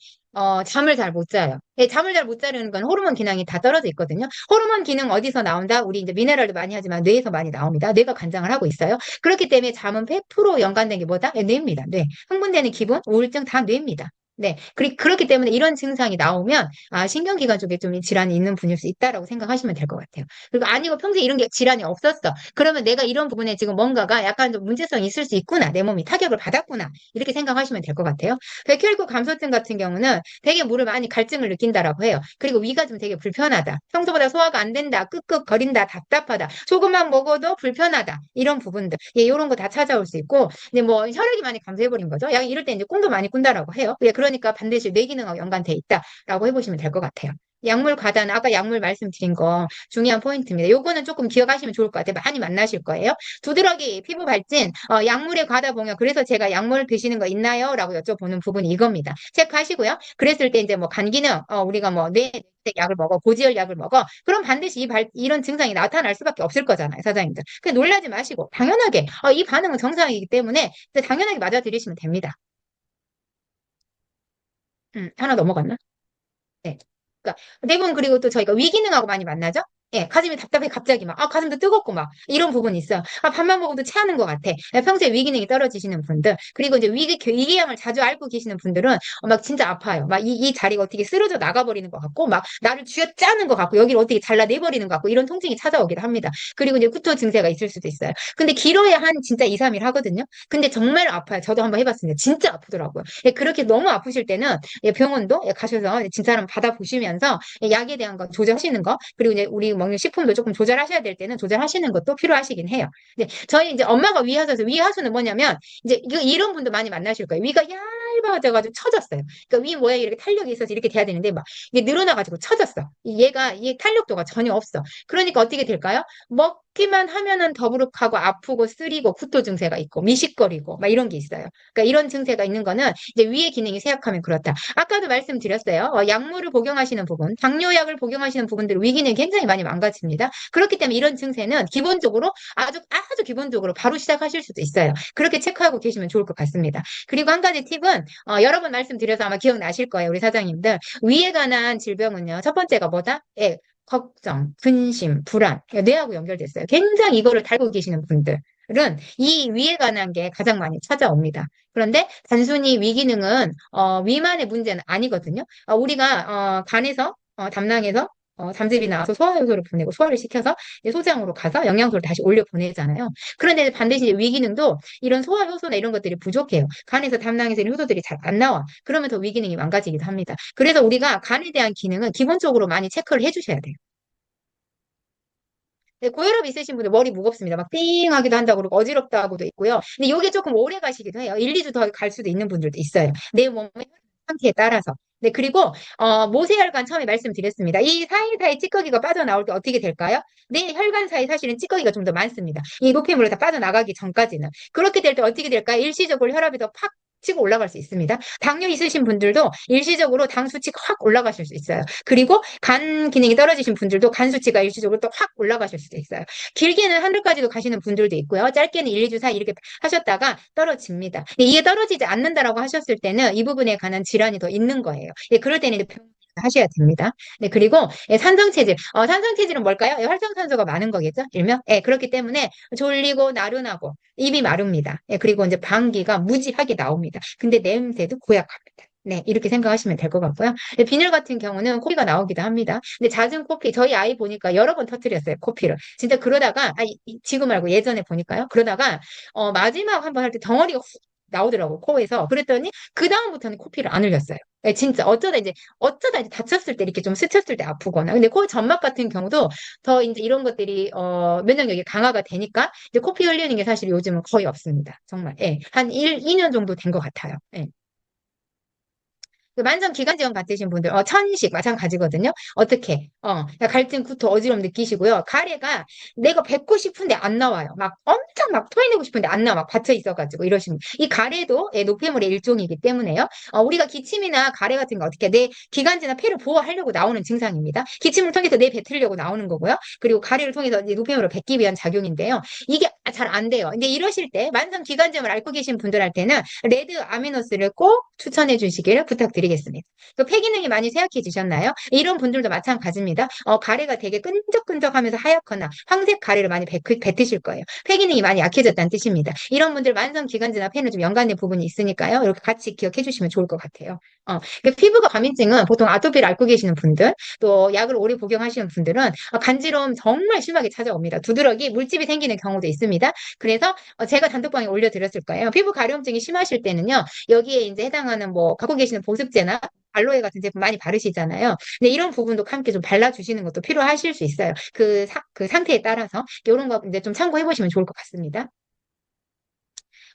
잠을 잘 못 자요. 예, 잠을 잘 못 자려는 건 호르몬 기능이 다 떨어져 있거든요. 호르몬 기능 어디서 나온다? 우리 이제 미네랄도 많이 하지만 뇌에서 많이 나옵니다. 뇌가 관장을 하고 있어요. 그렇기 때문에 잠은 100% 연관된 게 뭐다? 예, 뇌입니다. 뇌. 흥분되는 기분, 우울증 다 뇌입니다. 네. 그렇기 때문에 이런 증상이 나오면, 신경기관 쪽에 좀 질환이 있는 분일 수 있다라고 생각하시면 될 것 같아요. 그리고 아니고 평소에 이런 게 질환이 없었어. 그러면 내가 이런 부분에 지금 뭔가가 약간 좀 문제성이 있을 수 있구나. 내 몸이 타격을 받았구나. 이렇게 생각하시면 될 것 같아요. 백혈구 감소증 같은 경우는 되게 물을 많이 갈증을 느낀다라고 해요. 그리고 위가 좀 되게 불편하다. 평소보다 소화가 안 된다. 끄끄거린다. 답답하다. 조금만 먹어도 불편하다. 이런 부분들. 예, 이런 거 다 찾아올 수 있고. 근데 뭐 혈액이 많이 감소해버린 거죠. 약 이럴 때 이제 꿈도 많이 꾼다라고 해요. 예, 그러니까 반드시 뇌기능하고 연관돼 있다라고 해보시면 될 것 같아요. 약물 과다는 아까 약물 말씀드린 거 중요한 포인트입니다. 요거는 조금 기억하시면 좋을 것 같아요. 많이 만나실 거예요. 두드러기, 피부 발진, 약물의 과다 복용. 그래서 제가 약물 드시는 거 있나요? 라고 여쭤보는 부분이 이겁니다. 체크하시고요. 그랬을 때 이제 뭐 간 기능, 우리가 뭐 뇌 약을 먹어, 고지혈 약을 먹어. 그럼 반드시 이런 증상이 나타날 수밖에 없을 거잖아요, 사장님들. 그 놀라지 마시고 당연하게 이 반응은 정상이기 때문에 당연하게 맞아들이시면 됩니다. 하나 넘어갔나? 네. 그러니까 대부분 그리고 또 저희가 위기능하고 많이 만나죠? 예, 가슴이 답답해 갑자기 막, 가슴도 뜨겁고 막, 이런 부분이 있어요. 밥만 먹어도 체하는 것 같아. 예, 평소에 위기능이 떨어지시는 분들, 그리고 이제 위궤양을 자주 앓고 계시는 분들은 막 진짜 아파요. 막 이 자리가 어떻게 쓰러져 나가버리는 것 같고, 막 나를 쥐어짜는 것 같고, 여기를 어떻게 잘라내버리는 것 같고, 이런 통증이 찾아오기도 합니다. 그리고 이제 구토 증세가 있을 수도 있어요. 근데 길어야 한 진짜 2, 3일 하거든요. 근데 정말 아파요. 저도 한번 해봤습니다. 진짜 아프더라고요. 예, 그렇게 너무 아프실 때는 예, 병원도 예, 가셔서 진짜 한번 받아보시면서 예, 약에 대한 거 조정하시는 거, 그리고 이제 우리 먹는 식품도 조금 조절하셔야 될 때는 조절하시는 것도 필요하시긴 해요. 근데 저희 이제 엄마가 위하소서 위하수는 뭐냐면 이제 이런 분도 많이 만나실 거예요. 위가 얇아져가지고 처졌어요. 그러니까 위 모양이 이렇게 탄력이 있어서 이렇게 돼야 되는데 막 이게 늘어나가지고 처졌어. 얘가 이 탄력도가 전혀 없어. 그러니까 어떻게 될까요? 먹기만 하면은 더부룩하고 아프고 쓰리고 구토 증세가 있고 미식거리고 막 이런 게 있어요. 그러니까 이런 증세가 있는 거는 이제 위의 기능이 쇠약하면 그렇다. 아까도 말씀드렸어요. 약물을 복용하시는 부분, 당뇨약을 복용하시는 분들 위 기능이 굉장히 많이 망가집니다. 그렇기 때문에 이런 증세는 기본적으로 아주 기본적으로 바로 시작하실 수도 있어요. 그렇게 체크하고 계시면 좋을 것 같습니다. 그리고 한 가지 팁은 여러 번 말씀드려서 아마 기억나실 거예요. 우리 사장님들. 위에 관한 질병은요. 첫 번째가 뭐다? 예, 걱정, 근심, 불안, 뇌하고 연결됐어요. 굉장히 이거를 달고 계시는 분들은 이 위에 관한 게 가장 많이 찾아옵니다. 그런데 단순히 위 기능은 위만의 문제는 아니거든요. 우리가 간에서 담낭에서 담즙이 나와서 소화효소를 보내고 소화를 시켜서 이제 소장으로 가서 영양소를 다시 올려 보내잖아요. 그런데 반드시 이제 위 기능도 이런 소화효소나 이런 것들이 부족해요. 간에서 담낭에서 이런 효소들이 잘 안 나와. 그러면 더 위 기능이 망가지기도 합니다. 그래서 우리가 간에 대한 기능은 기본적으로 많이 체크를 해주셔야 돼요. 네, 고혈압 있으신 분들 머리 무겁습니다. 막 띵하기도 한다고 그러고 어지럽다고도 있고요. 근데 이게 조금 오래 가시기도 해요. 1, 2주 더 갈 수도 있는 분들도 있어요. 내 몸의 상태에 따라서. 네, 그리고 모세혈관 처음에 말씀드렸습니다. 이 사이사이 찌꺼기가 빠져나올 때 어떻게 될까요? 내 혈관 사이 사실은 찌꺼기가 좀 더 많습니다. 이 노폐물이 다 빠져나가기 전까지는. 그렇게 될 때 어떻게 될까요? 일시적으로 혈압이 더 팍 치고 올라갈 수 있습니다. 당뇨 있으신 분들도 일시적으로 당 수치가 확 올라가실 수 있어요. 그리고 간 기능이 떨어지신 분들도 간 수치가 일시적으로 또 확 올라가실 수도 있어요. 길게는 하늘까지도 가시는 분들도 있고요. 짧게는 1, 2주 사이 이렇게 하셨다가 떨어집니다. 이게 떨어지지 않는다라고 하셨을 때는 이 부분에 관한 질환이 더 있는 거예요. 예, 그럴 때는 이제 하셔야 됩니다. 네, 그리고 산성체질. 산성체질은 뭘까요? 활성산소가 많은 거겠죠? 일명. 예, 그렇기 때문에 졸리고 나른하고 입이 마릅니다. 예, 그리고 이제 방귀가 무지하게 나옵니다. 근데 냄새도 고약합니다. 네, 이렇게 생각하시면 될 것 같고요. 네, 빈혈 같은 경우는 코피가 나오기도 합니다. 근데 잦은 코피, 저희 아이 보니까 여러 번 터뜨렸어요, 코피를. 진짜 그러다가, 지금 말고 예전에 보니까요. 그러다가, 마지막 한 번 할 때 덩어리가 훅 나오더라고, 코에서. 그랬더니, 그다음부터는 코피를 안 흘렸어요. 네, 진짜 어쩌다 이제 다쳤을 때 이렇게 좀 스쳤을 때 아프거나. 근데 코 점막 같은 경우도 더 이제 이런 것들이, 면역력이 강화가 되니까, 이제 코피 흘리는 게 사실 요즘은 거의 없습니다. 정말. 예. 한 2년 정도 된 것 같아요. 예. 그 만성 기관지염 같으신 분들, 천식 마찬가지거든요. 어떻게? 갈등, 구토, 어지러움 느끼시고요. 가래가 내가 뱉고 싶은데 안 나와요. 막 엄청 막 토해내고 싶은데 안 나와. 막 받쳐 있어가지고 이러시면. 이 가래도 노폐물의 일종이기 때문에요. 우리가 기침이나 가래 같은 거 어떻게 내 기관지나 폐를 보호하려고 나오는 증상입니다. 기침을 통해서 내 뱉으려고 나오는 거고요. 그리고 가래를 통해서 이제 노폐물을 뱉기 위한 작용인데요. 이게 잘 안 돼요. 근데 이러실 때 만성 기관지염을 앓고 계신 분들한테는 레드 아미노스를 꼭 추천해 주시기를 부탁드리겠습니다. 또 폐기능이 많이 쇠약해지셨나요? 이런 분들도 마찬가지입니다. 가래가 되게 끈적끈적하면서 하얗거나 황색 가래를 많이 뱉으실 거예요. 폐기능이 많이 약해졌다는 뜻입니다. 이런 분들 만성 기관지나 폐는 좀 연관된 부분이 있으니까요. 이렇게 같이 기억해 주시면 좋을 것 같아요. 피부가 과민증은 보통 아토피를 앓고 계시는 분들, 또 약을 오래 복용하시는 분들은 간지러움 정말 심하게 찾아옵니다. 두드러기, 물집이 생기는 경우도 있습니다. 그래서 제가 단톡방에 올려드렸을 거예요. 피부 가려움증이 심하실 때는요. 여기에 이제 해당하는 뭐 갖고 계시는 보습제나 알로에 같은 제품 많이 바르시잖아요. 근데 이런 부분도 함께 좀 발라주시는 것도 필요하실 수 있어요. 그 상태에 따라서 이런 거 이제 좀 참고해 보시면 좋을 것 같습니다.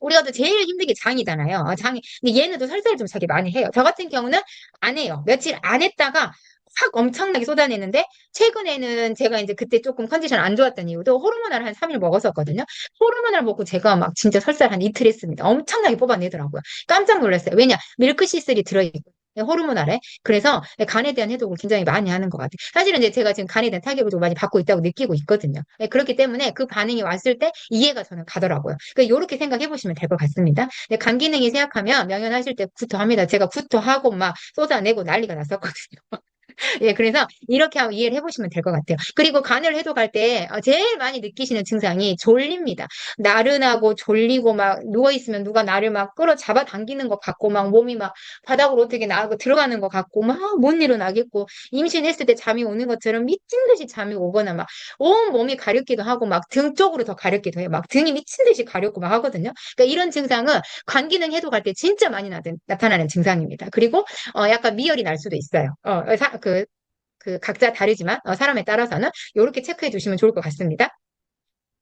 우리가 또 제일 힘든 게 장이잖아요. 장이. 근데 얘는 또 설사를 좀 자기 많이 해요. 저 같은 경우는 안 해요. 며칠 안 했다가 확 엄청나게 쏟아내는데 최근에는 제가 이제 그때 조금 컨디션 안 좋았던 이유도 호르몬을 한 3일 먹었었거든요. 호르몬을 먹고 제가 막 진짜 설사를 한 이틀 했습니다. 엄청나게 뽑아내더라고요. 깜짝 놀랐어요. 왜냐? 밀크시슬이 들어있고 호르몬알에. 그래서 간에 대한 해독을 굉장히 많이 하는 것 같아요. 사실은 이제 제가 지금 간에 대한 타격을 좀 많이 받고 있다고 느끼고 있거든요. 그렇기 때문에 그 반응이 왔을 때 이해가 저는 가더라고요. 그러니까 이렇게 생각해 보시면 될 것 같습니다. 간 기능이 쇠약하면 명현하실 때 구토합니다. 제가 구토하고 막 쏟아내고 난리가 났었거든요. 예, 그래서 이렇게 하고 이해를 해보시면 될 것 같아요. 그리고 간을 해독할 때 제일 많이 느끼시는 증상이 졸립니다. 나른하고 졸리고 막 누워있으면 누가 나를 막 끌어 잡아 당기는 것 같고 막 몸이 막 바닥으로 어떻게 나가고 들어가는 것 같고 막 못 일어나겠고 임신했을 때 잠이 오는 것처럼 미친 듯이 잠이 오거나 막 온 몸이 가렵기도 하고 막 등 쪽으로 더 가렵기도 해요. 막 등이 미친 듯이 가렵고 막 하거든요. 그러니까 이런 증상은 간 기능 해독할 때 진짜 많이 나타나는 증상입니다. 그리고 약간 미열이 날 수도 있어요. 그 각자 다르지만 사람에 따라서는 이렇게 체크해 주시면 좋을 것 같습니다.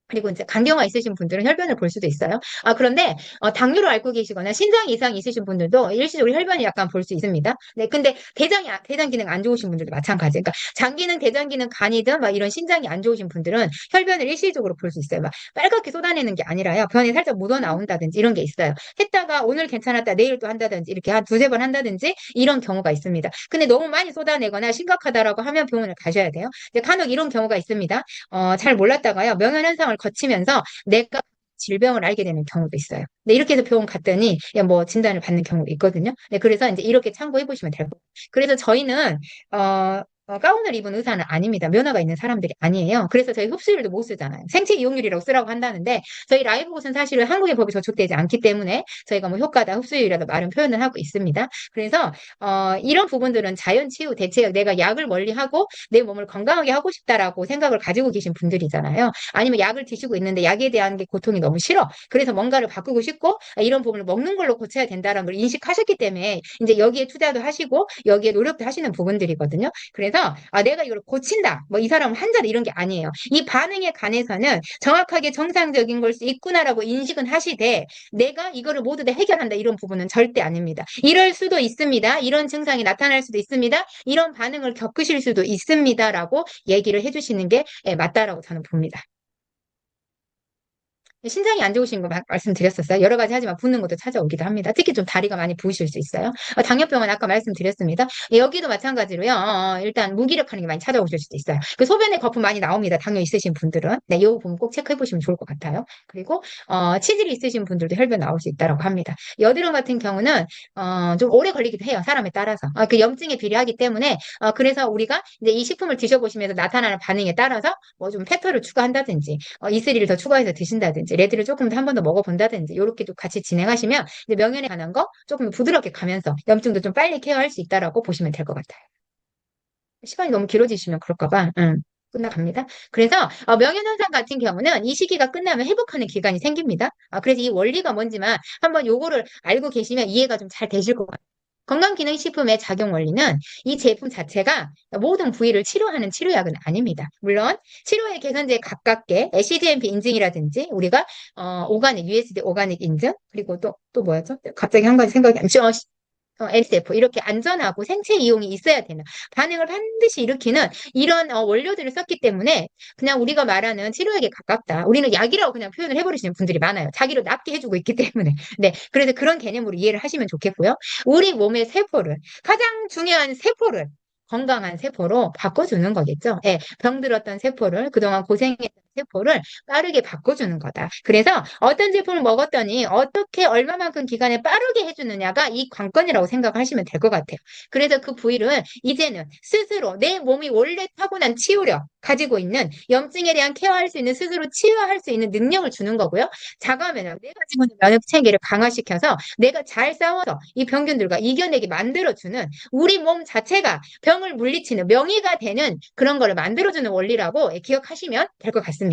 그리고 이제 간경화 있으신 분들은 혈변을 볼 수도 있어요. 그런데 당뇨를 앓고 계시거나 신장 이상이 있으신 분들도 일시적으로 혈변이 약간 볼 수 있습니다. 네, 근데 대장 기능 안 좋으신 분들도 마찬가지. 그러니까 장 기능, 대장 기능, 간이든 막 이런 신장이 안 좋으신 분들은 혈변을 일시적으로 볼 수 있어요. 막 빨갛게 쏟아내는 게 아니라요. 변이 살짝 묻어 나온다든지 이런 게 있어요. 했다가 오늘 괜찮았다, 내일 또 한다든지 이렇게 한 두세 번 한다든지 이런 경우가 있습니다. 근데 너무 많이 쏟아내거나 심각하다라고 하면 병원을 가셔야 돼요. 간혹 이런 경우가 있습니다. 잘 몰랐다가요. 명현 현상을 거치면서 내가 질병을 알게 되는 경우도 있어요. 네, 이렇게 해서 병원 갔더니 야, 뭐 진단을 받는 경우도 있거든요. 네, 그래서 이제 이렇게 참고해 보시면 될 거예요. 그래서 저희는 가운을 입은 의사는 아닙니다. 면허가 있는 사람들이 아니에요. 그래서 저희 흡수율도 못 쓰잖아요. 생체 이용률이라고 쓰라고 한다는데 저희 라이브 곳은 사실은 한국의 법이 저촉되지 않기 때문에 저희가 뭐 효과다, 흡수율이라도 말은 표현을 하고 있습니다. 그래서 이런 부분들은 자연 치유, 대체약, 내가 약을 멀리하고 내 몸을 건강하게 하고 싶다라고 생각을 가지고 계신 분들이잖아요. 아니면 약을 드시고 있는데 약에 대한 게 고통이 너무 싫어. 그래서 뭔가를 바꾸고 싶고 이런 부분을 먹는 걸로 고쳐야 된다는 걸 인식하셨기 때문에 이제 여기에 투자도 하시고 여기에 노력도 하시는 부분들이거든요. 그래서 내가 이걸 고친다. 뭐 이 사람은 환자다 이런 게 아니에요. 이 반응에 관해서는 정확하게 정상적인 걸 수 있구나라고 인식은 하시되 내가 이거를 모두 다 해결한다 이런 부분은 절대 아닙니다. 이럴 수도 있습니다. 이런 증상이 나타날 수도 있습니다. 이런 반응을 겪으실 수도 있습니다라고 얘기를 해주시는 게 맞다라고 저는 봅니다. 신장이 안 좋으신 거 말씀드렸었어요. 여러 가지 하지만 붓는 것도 찾아오기도 합니다. 특히 좀 다리가 많이 부으실 수 있어요. 당뇨병은 아까 말씀드렸습니다. 여기도 마찬가지로요. 일단 무기력하는 게 많이 찾아오실 수도 있어요. 그 소변에 거품 많이 나옵니다. 당뇨 있으신 분들은. 네, 이 부분 꼭 체크해 보시면 좋을 것 같아요. 그리고 치질이 있으신 분들도 혈변 나올 수 있다고 합니다. 여드름 같은 경우는 좀 오래 걸리기도 해요. 사람에 따라서. 그 염증에 비례하기 때문에 그래서 우리가 이제 이 식품을 드셔보시면서 나타나는 반응에 따라서 뭐 좀 페터를 추가한다든지 이슬이를 더 추가해서 드신다든지 레드를 조금 더 한 번 더 먹어본다든지 이렇게도 같이 진행하시면 이제 명현에 관한 거 조금 부드럽게 가면서 염증도 좀 빨리 케어할 수 있다라고 보시면 될 것 같아요. 시간이 너무 길어지시면 그럴까 봐. 끝나갑니다. 그래서 명현현상 같은 경우는 이 시기가 끝나면 회복하는 기간이 생깁니다. 그래서 이 원리가 뭔지만 한번 요거를 알고 계시면 이해가 좀 잘 되실 것 같아요. 건강기능식품의 작용 원리는 이 제품 자체가 모든 부위를 치료하는 치료약은 아닙니다. 물론 치료의 개선제에 가깝게 CGMP 인증이라든지 우리가 오가닉, USD 오가닉 인증 그리고 또 뭐였죠? 갑자기 한 가지 생각이 안 나. LCF 이렇게 안전하고 생체 이용이 있어야 되는 반응을 반드시 일으키는 이런 원료들을 썼기 때문에 그냥 우리가 말하는 치료약에 가깝다. 우리는 약이라고 그냥 표현을 해버리시는 분들이 많아요. 자기를 낫게 해주고 있기 때문에. 네, 그래서 그런 개념으로 이해를 하시면 좋겠고요. 우리 몸의 세포를 가장 중요한 세포를 건강한 세포로 바꿔주는 거겠죠. 예, 병들었던 세포를 그동안 고생했던 세포를 빠르게 바꿔주는 거다. 그래서 어떤 제품을 먹었더니 어떻게 얼마만큼 기간에 빠르게 해주느냐가 이 관건이라고 생각하시면 될 것 같아요. 그래서 그 부위를 이제는 스스로 내 몸이 원래 타고난 치유력 가지고 있는 염증에 대한 케어할 수 있는 스스로 치유할 수 있는 능력을 주는 거고요. 자가면역 내가 가지고 있는 면역 체계를 강화시켜서 내가 잘 싸워서 이 병균들과 이겨내게 만들어주는 우리 몸 자체가 병을 물리치는 명의가 되는 그런 거를 만들어주는 원리라고 기억하시면 될 것 같습니다.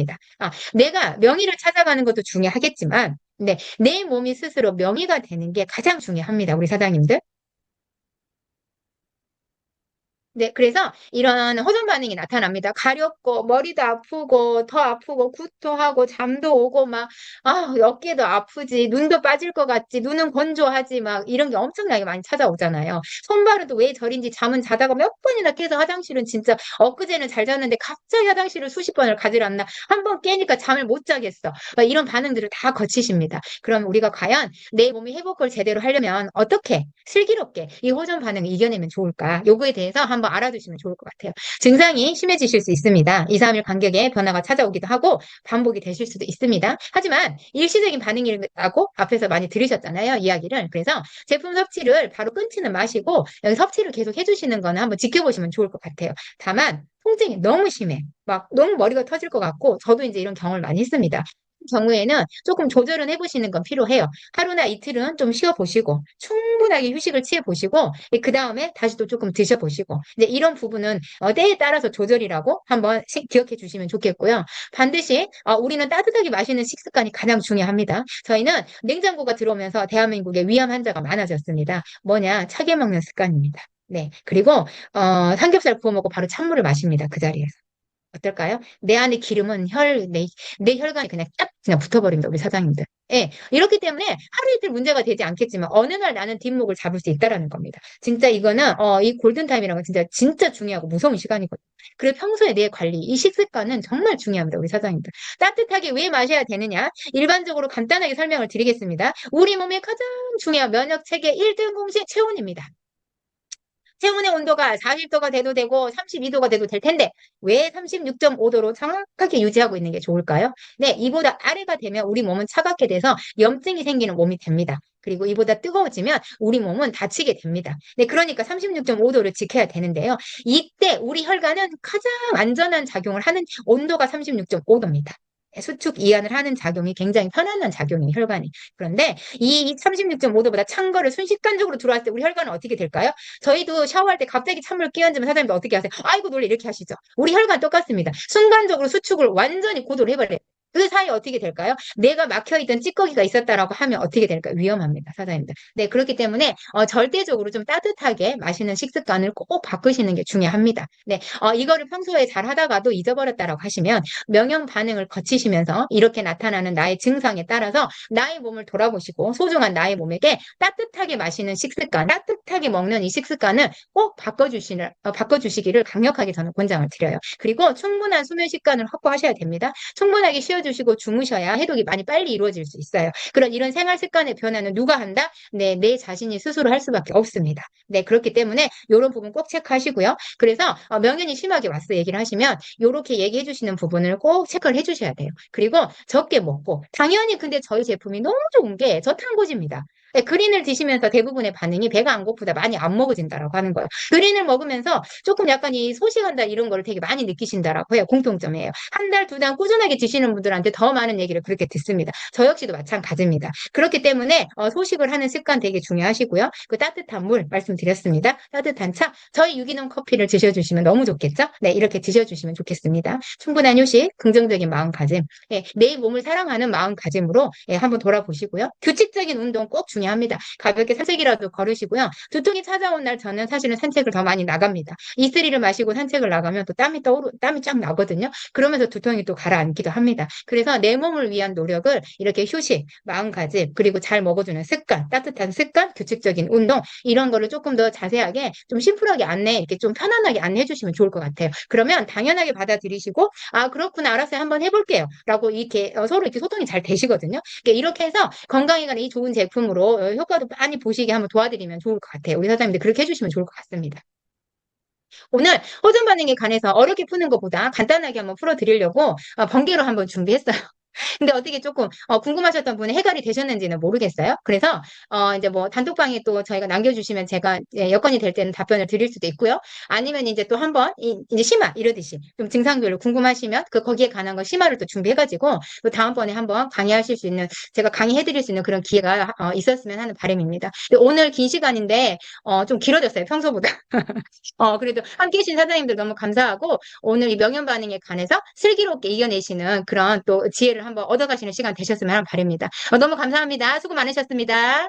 내가 명의를 찾아가는 것도 중요하겠지만, 네, 내 몸이 스스로 명의가 되는 게 가장 중요합니다. 우리 사장님들. 네, 그래서 이런 호전 반응이 나타납니다. 가렵고, 머리도 아프고, 더 아프고, 구토하고, 잠도 오고, 어깨도 아프지, 눈도 빠질 것 같지, 눈은 건조하지, 막, 이런 게 엄청나게 많이 찾아오잖아요. 손발은 또 왜 저린지 잠은 자다가 몇 번이나 깨서 화장실은 진짜, 엊그제는 잘 잤는데 갑자기 화장실을 수십 번을 가질 않나, 한 번 깨니까 잠을 못 자겠어. 막 이런 반응들을 다 거치십니다. 그럼 우리가 과연 내 몸이 회복을 제대로 하려면 어떻게 슬기롭게 이 호전 반응을 이겨내면 좋을까? 요거에 대해서 한번 알아두시면 좋을 것 같아요. 증상이 심해지실 수 있습니다. 2, 3일 간격에 변화가 찾아오기도 하고 반복이 되실 수도 있습니다. 하지만 일시적인 반응이라고 앞에서 많이 들으셨잖아요. 이야기를. 그래서 제품 섭취를 바로 끊지는 마시고 여기 섭취를 계속 해주시는 거는 한번 지켜보시면 좋을 것 같아요. 다만 통증이 너무 심해. 막 너무 머리가 터질 것 같고 저도 이제 이런 경험을 많이 했습니다. 경우에는 조금 조절은 해보시는 건 필요해요. 하루나 이틀은 좀 쉬어보시고 충분하게 휴식을 취해보시고 그 다음에 다시 또 조금 드셔보시고 이제 이런 부분은 때에 따라서 조절이라고 한번 기억해 주시면 좋겠고요. 반드시 우리는 따뜻하게 마시는 식습관이 가장 중요합니다. 저희는 냉장고가 들어오면서 대한민국에 위암 환자가 많아졌습니다. 뭐냐? 차게 먹는 습관입니다. 네. 그리고, 삼겹살 구워 먹고 바로 찬물을 마십니다. 그 자리에서. 어떨까요? 내 안에 기름은 내 혈관이 그냥 딱 그냥 붙어버립니다. 우리 사장님들. 예. 이렇기 때문에 하루 이틀 문제가 되지 않겠지만 어느 날 나는 뒷목을 잡을 수 있다라는 겁니다. 진짜 이거는, 이 골든타임이라는 건 진짜 중요하고 무서운 시간이거든요. 그리고 평소에 내 관리, 이 식습관은 정말 중요합니다. 우리 사장님들. 따뜻하게 왜 마셔야 되느냐? 일반적으로 간단하게 설명을 드리겠습니다. 우리 몸에 가장 중요한 면역 체계 1등 공식 체온입니다. 체온의 온도가 40도가 돼도 되고 32도가 돼도 될 텐데 왜 36.5도로 정확하게 유지하고 있는 게 좋을까요? 네, 이보다 아래가 되면 우리 몸은 차갑게 돼서 염증이 생기는 몸이 됩니다. 그리고 이보다 뜨거워지면 우리 몸은 다치게 됩니다. 네, 그러니까 36.5도를 지켜야 되는데요. 이때 우리 혈관은 가장 안전한 작용을 하는 온도가 36.5도입니다. 수축 이완을 하는 작용이 굉장히 편안한 작용이에요, 혈관이. 그런데 이 36.5도보다 찬 거를 순식간적으로 들어왔을 때 우리 혈관은 어떻게 될까요? 저희도 샤워할 때 갑자기 찬물 끼얹으면 사장님도 어떻게 하세요? 아이고 놀래 이렇게 하시죠. 우리 혈관 똑같습니다. 순간적으로 수축을 완전히 고도로 해버려요. 그 사이 어떻게 될까요? 내가 막혀있던 찌꺼기가 있었다라고 하면 어떻게 될까요? 위험합니다, 사장님들. 네, 그렇기 때문에 절대적으로 좀 따뜻하게 마시는 식습관을 꼭 바꾸시는 게 중요합니다. 네, 이거를 평소에 잘 하다가도 잊어버렸다라고 하시면 명형 반응을 거치시면서 이렇게 나타나는 나의 증상에 따라서 나의 몸을 돌아보시고 소중한 나의 몸에게 따뜻하게 마시는 식습관, 따뜻하게 먹는 이 식습관을 꼭 바꿔주시기를 강력하게 저는 권장을 드려요. 그리고 충분한 수면 시간을 확보하셔야 됩니다. 충분하게 쉬어주시고 주무셔야 해독이 많이 빨리 이루어질 수 있어요. 그런 이런 생활 습관의 변화는 누가 한다? 네, 내 자신이 스스로 할 수밖에 없습니다. 네, 그렇기 때문에 이런 부분 꼭 체크하시고요. 그래서 명현이 심하게 왔어 얘기를 하시면 이렇게 얘기해 주시는 부분을 꼭 체크를 해 주셔야 돼요. 그리고 적게 먹고 당연히 근데 저희 제품이 너무 좋은 게 저탄고지입니다. 네, 그린을 드시면서 대부분의 반응이 배가 안 고프다, 많이 안 먹어진다라고 하는 거예요. 그린을 먹으면서 조금 약간 이 소식한다 이런 거를 되게 많이 느끼신다라고 해요. 공통점이에요. 한 달, 두 달 꾸준하게 드시는 분들한테 더 많은 얘기를 그렇게 듣습니다. 저 역시도 마찬가지입니다. 그렇기 때문에 소식을 하는 습관 되게 중요하시고요. 그 따뜻한 물 말씀드렸습니다. 따뜻한 차, 저희 유기농 커피를 드셔주시면 너무 좋겠죠? 네, 이렇게 드셔주시면 좋겠습니다. 충분한 휴식, 긍정적인 마음가짐, 예, 내 몸을 사랑하는 마음가짐으로 예, 한번 돌아보시고요. 규칙적인 운동 꼭 중요합니다. 가볍게 산책이라도 걸으시고요. 두통이 찾아온 날 저는 사실은 산책을 더 많이 나갑니다. 이슬이를 마시고 산책을 나가면 또 땀이 쫙 나거든요. 그러면서 두통이 또 가라앉기도 합니다. 그래서 내 몸을 위한 노력을 이렇게 휴식, 마음가짐, 그리고 잘 먹어주는 습관, 따뜻한 습관, 규칙적인 운동 이런 거를 조금 더 자세하게 좀 심플하게 이렇게 좀 편안하게 안내해 주시면 좋을 것 같아요. 그러면 당연하게 받아들이시고 아 그렇구나 알았어요 한번 해볼게요 라고 이렇게 서로 이렇게 소통이 잘 되시거든요. 그러니까 이렇게 해서 건강에 관한 이 좋은 제품으로 효과도 많이 보시게 한번 도와드리면 좋을 것 같아요. 우리 사장님들 그렇게 해주시면 좋을 것 같습니다. 오늘 호전 반응에 관해서 어렵게 푸는 것보다 간단하게 한번 풀어드리려고 번개로 한번 준비했어요. 근데 어떻게 조금 궁금하셨던 분이 해결이 되셨는지는 모르겠어요. 그래서 이제 뭐 단톡방에 또 저희가 남겨주시면 제가 여건이 될 때는 답변을 드릴 수도 있고요. 아니면 이제 또 한번 이제 심화 이러듯이 좀 증상별로 궁금하시면 거기에 관한 거 심화를 또 준비해가지고 또 다음번에 한번 강의하실 수 있는 제가 강의해드릴 수 있는 그런 기회가 있었으면 하는 바람입니다. 근데 오늘 긴 시간인데 좀 길어졌어요 평소보다. 그래도 함께 해주신 사장님들 너무 감사하고 오늘 이 명현 반응에 관해서 슬기롭게 이겨내시는 그런 또 지혜를 한번 얻어가시는 시간 되셨으면 하는 바랍니다. 너무 감사합니다. 수고 많으셨습니다.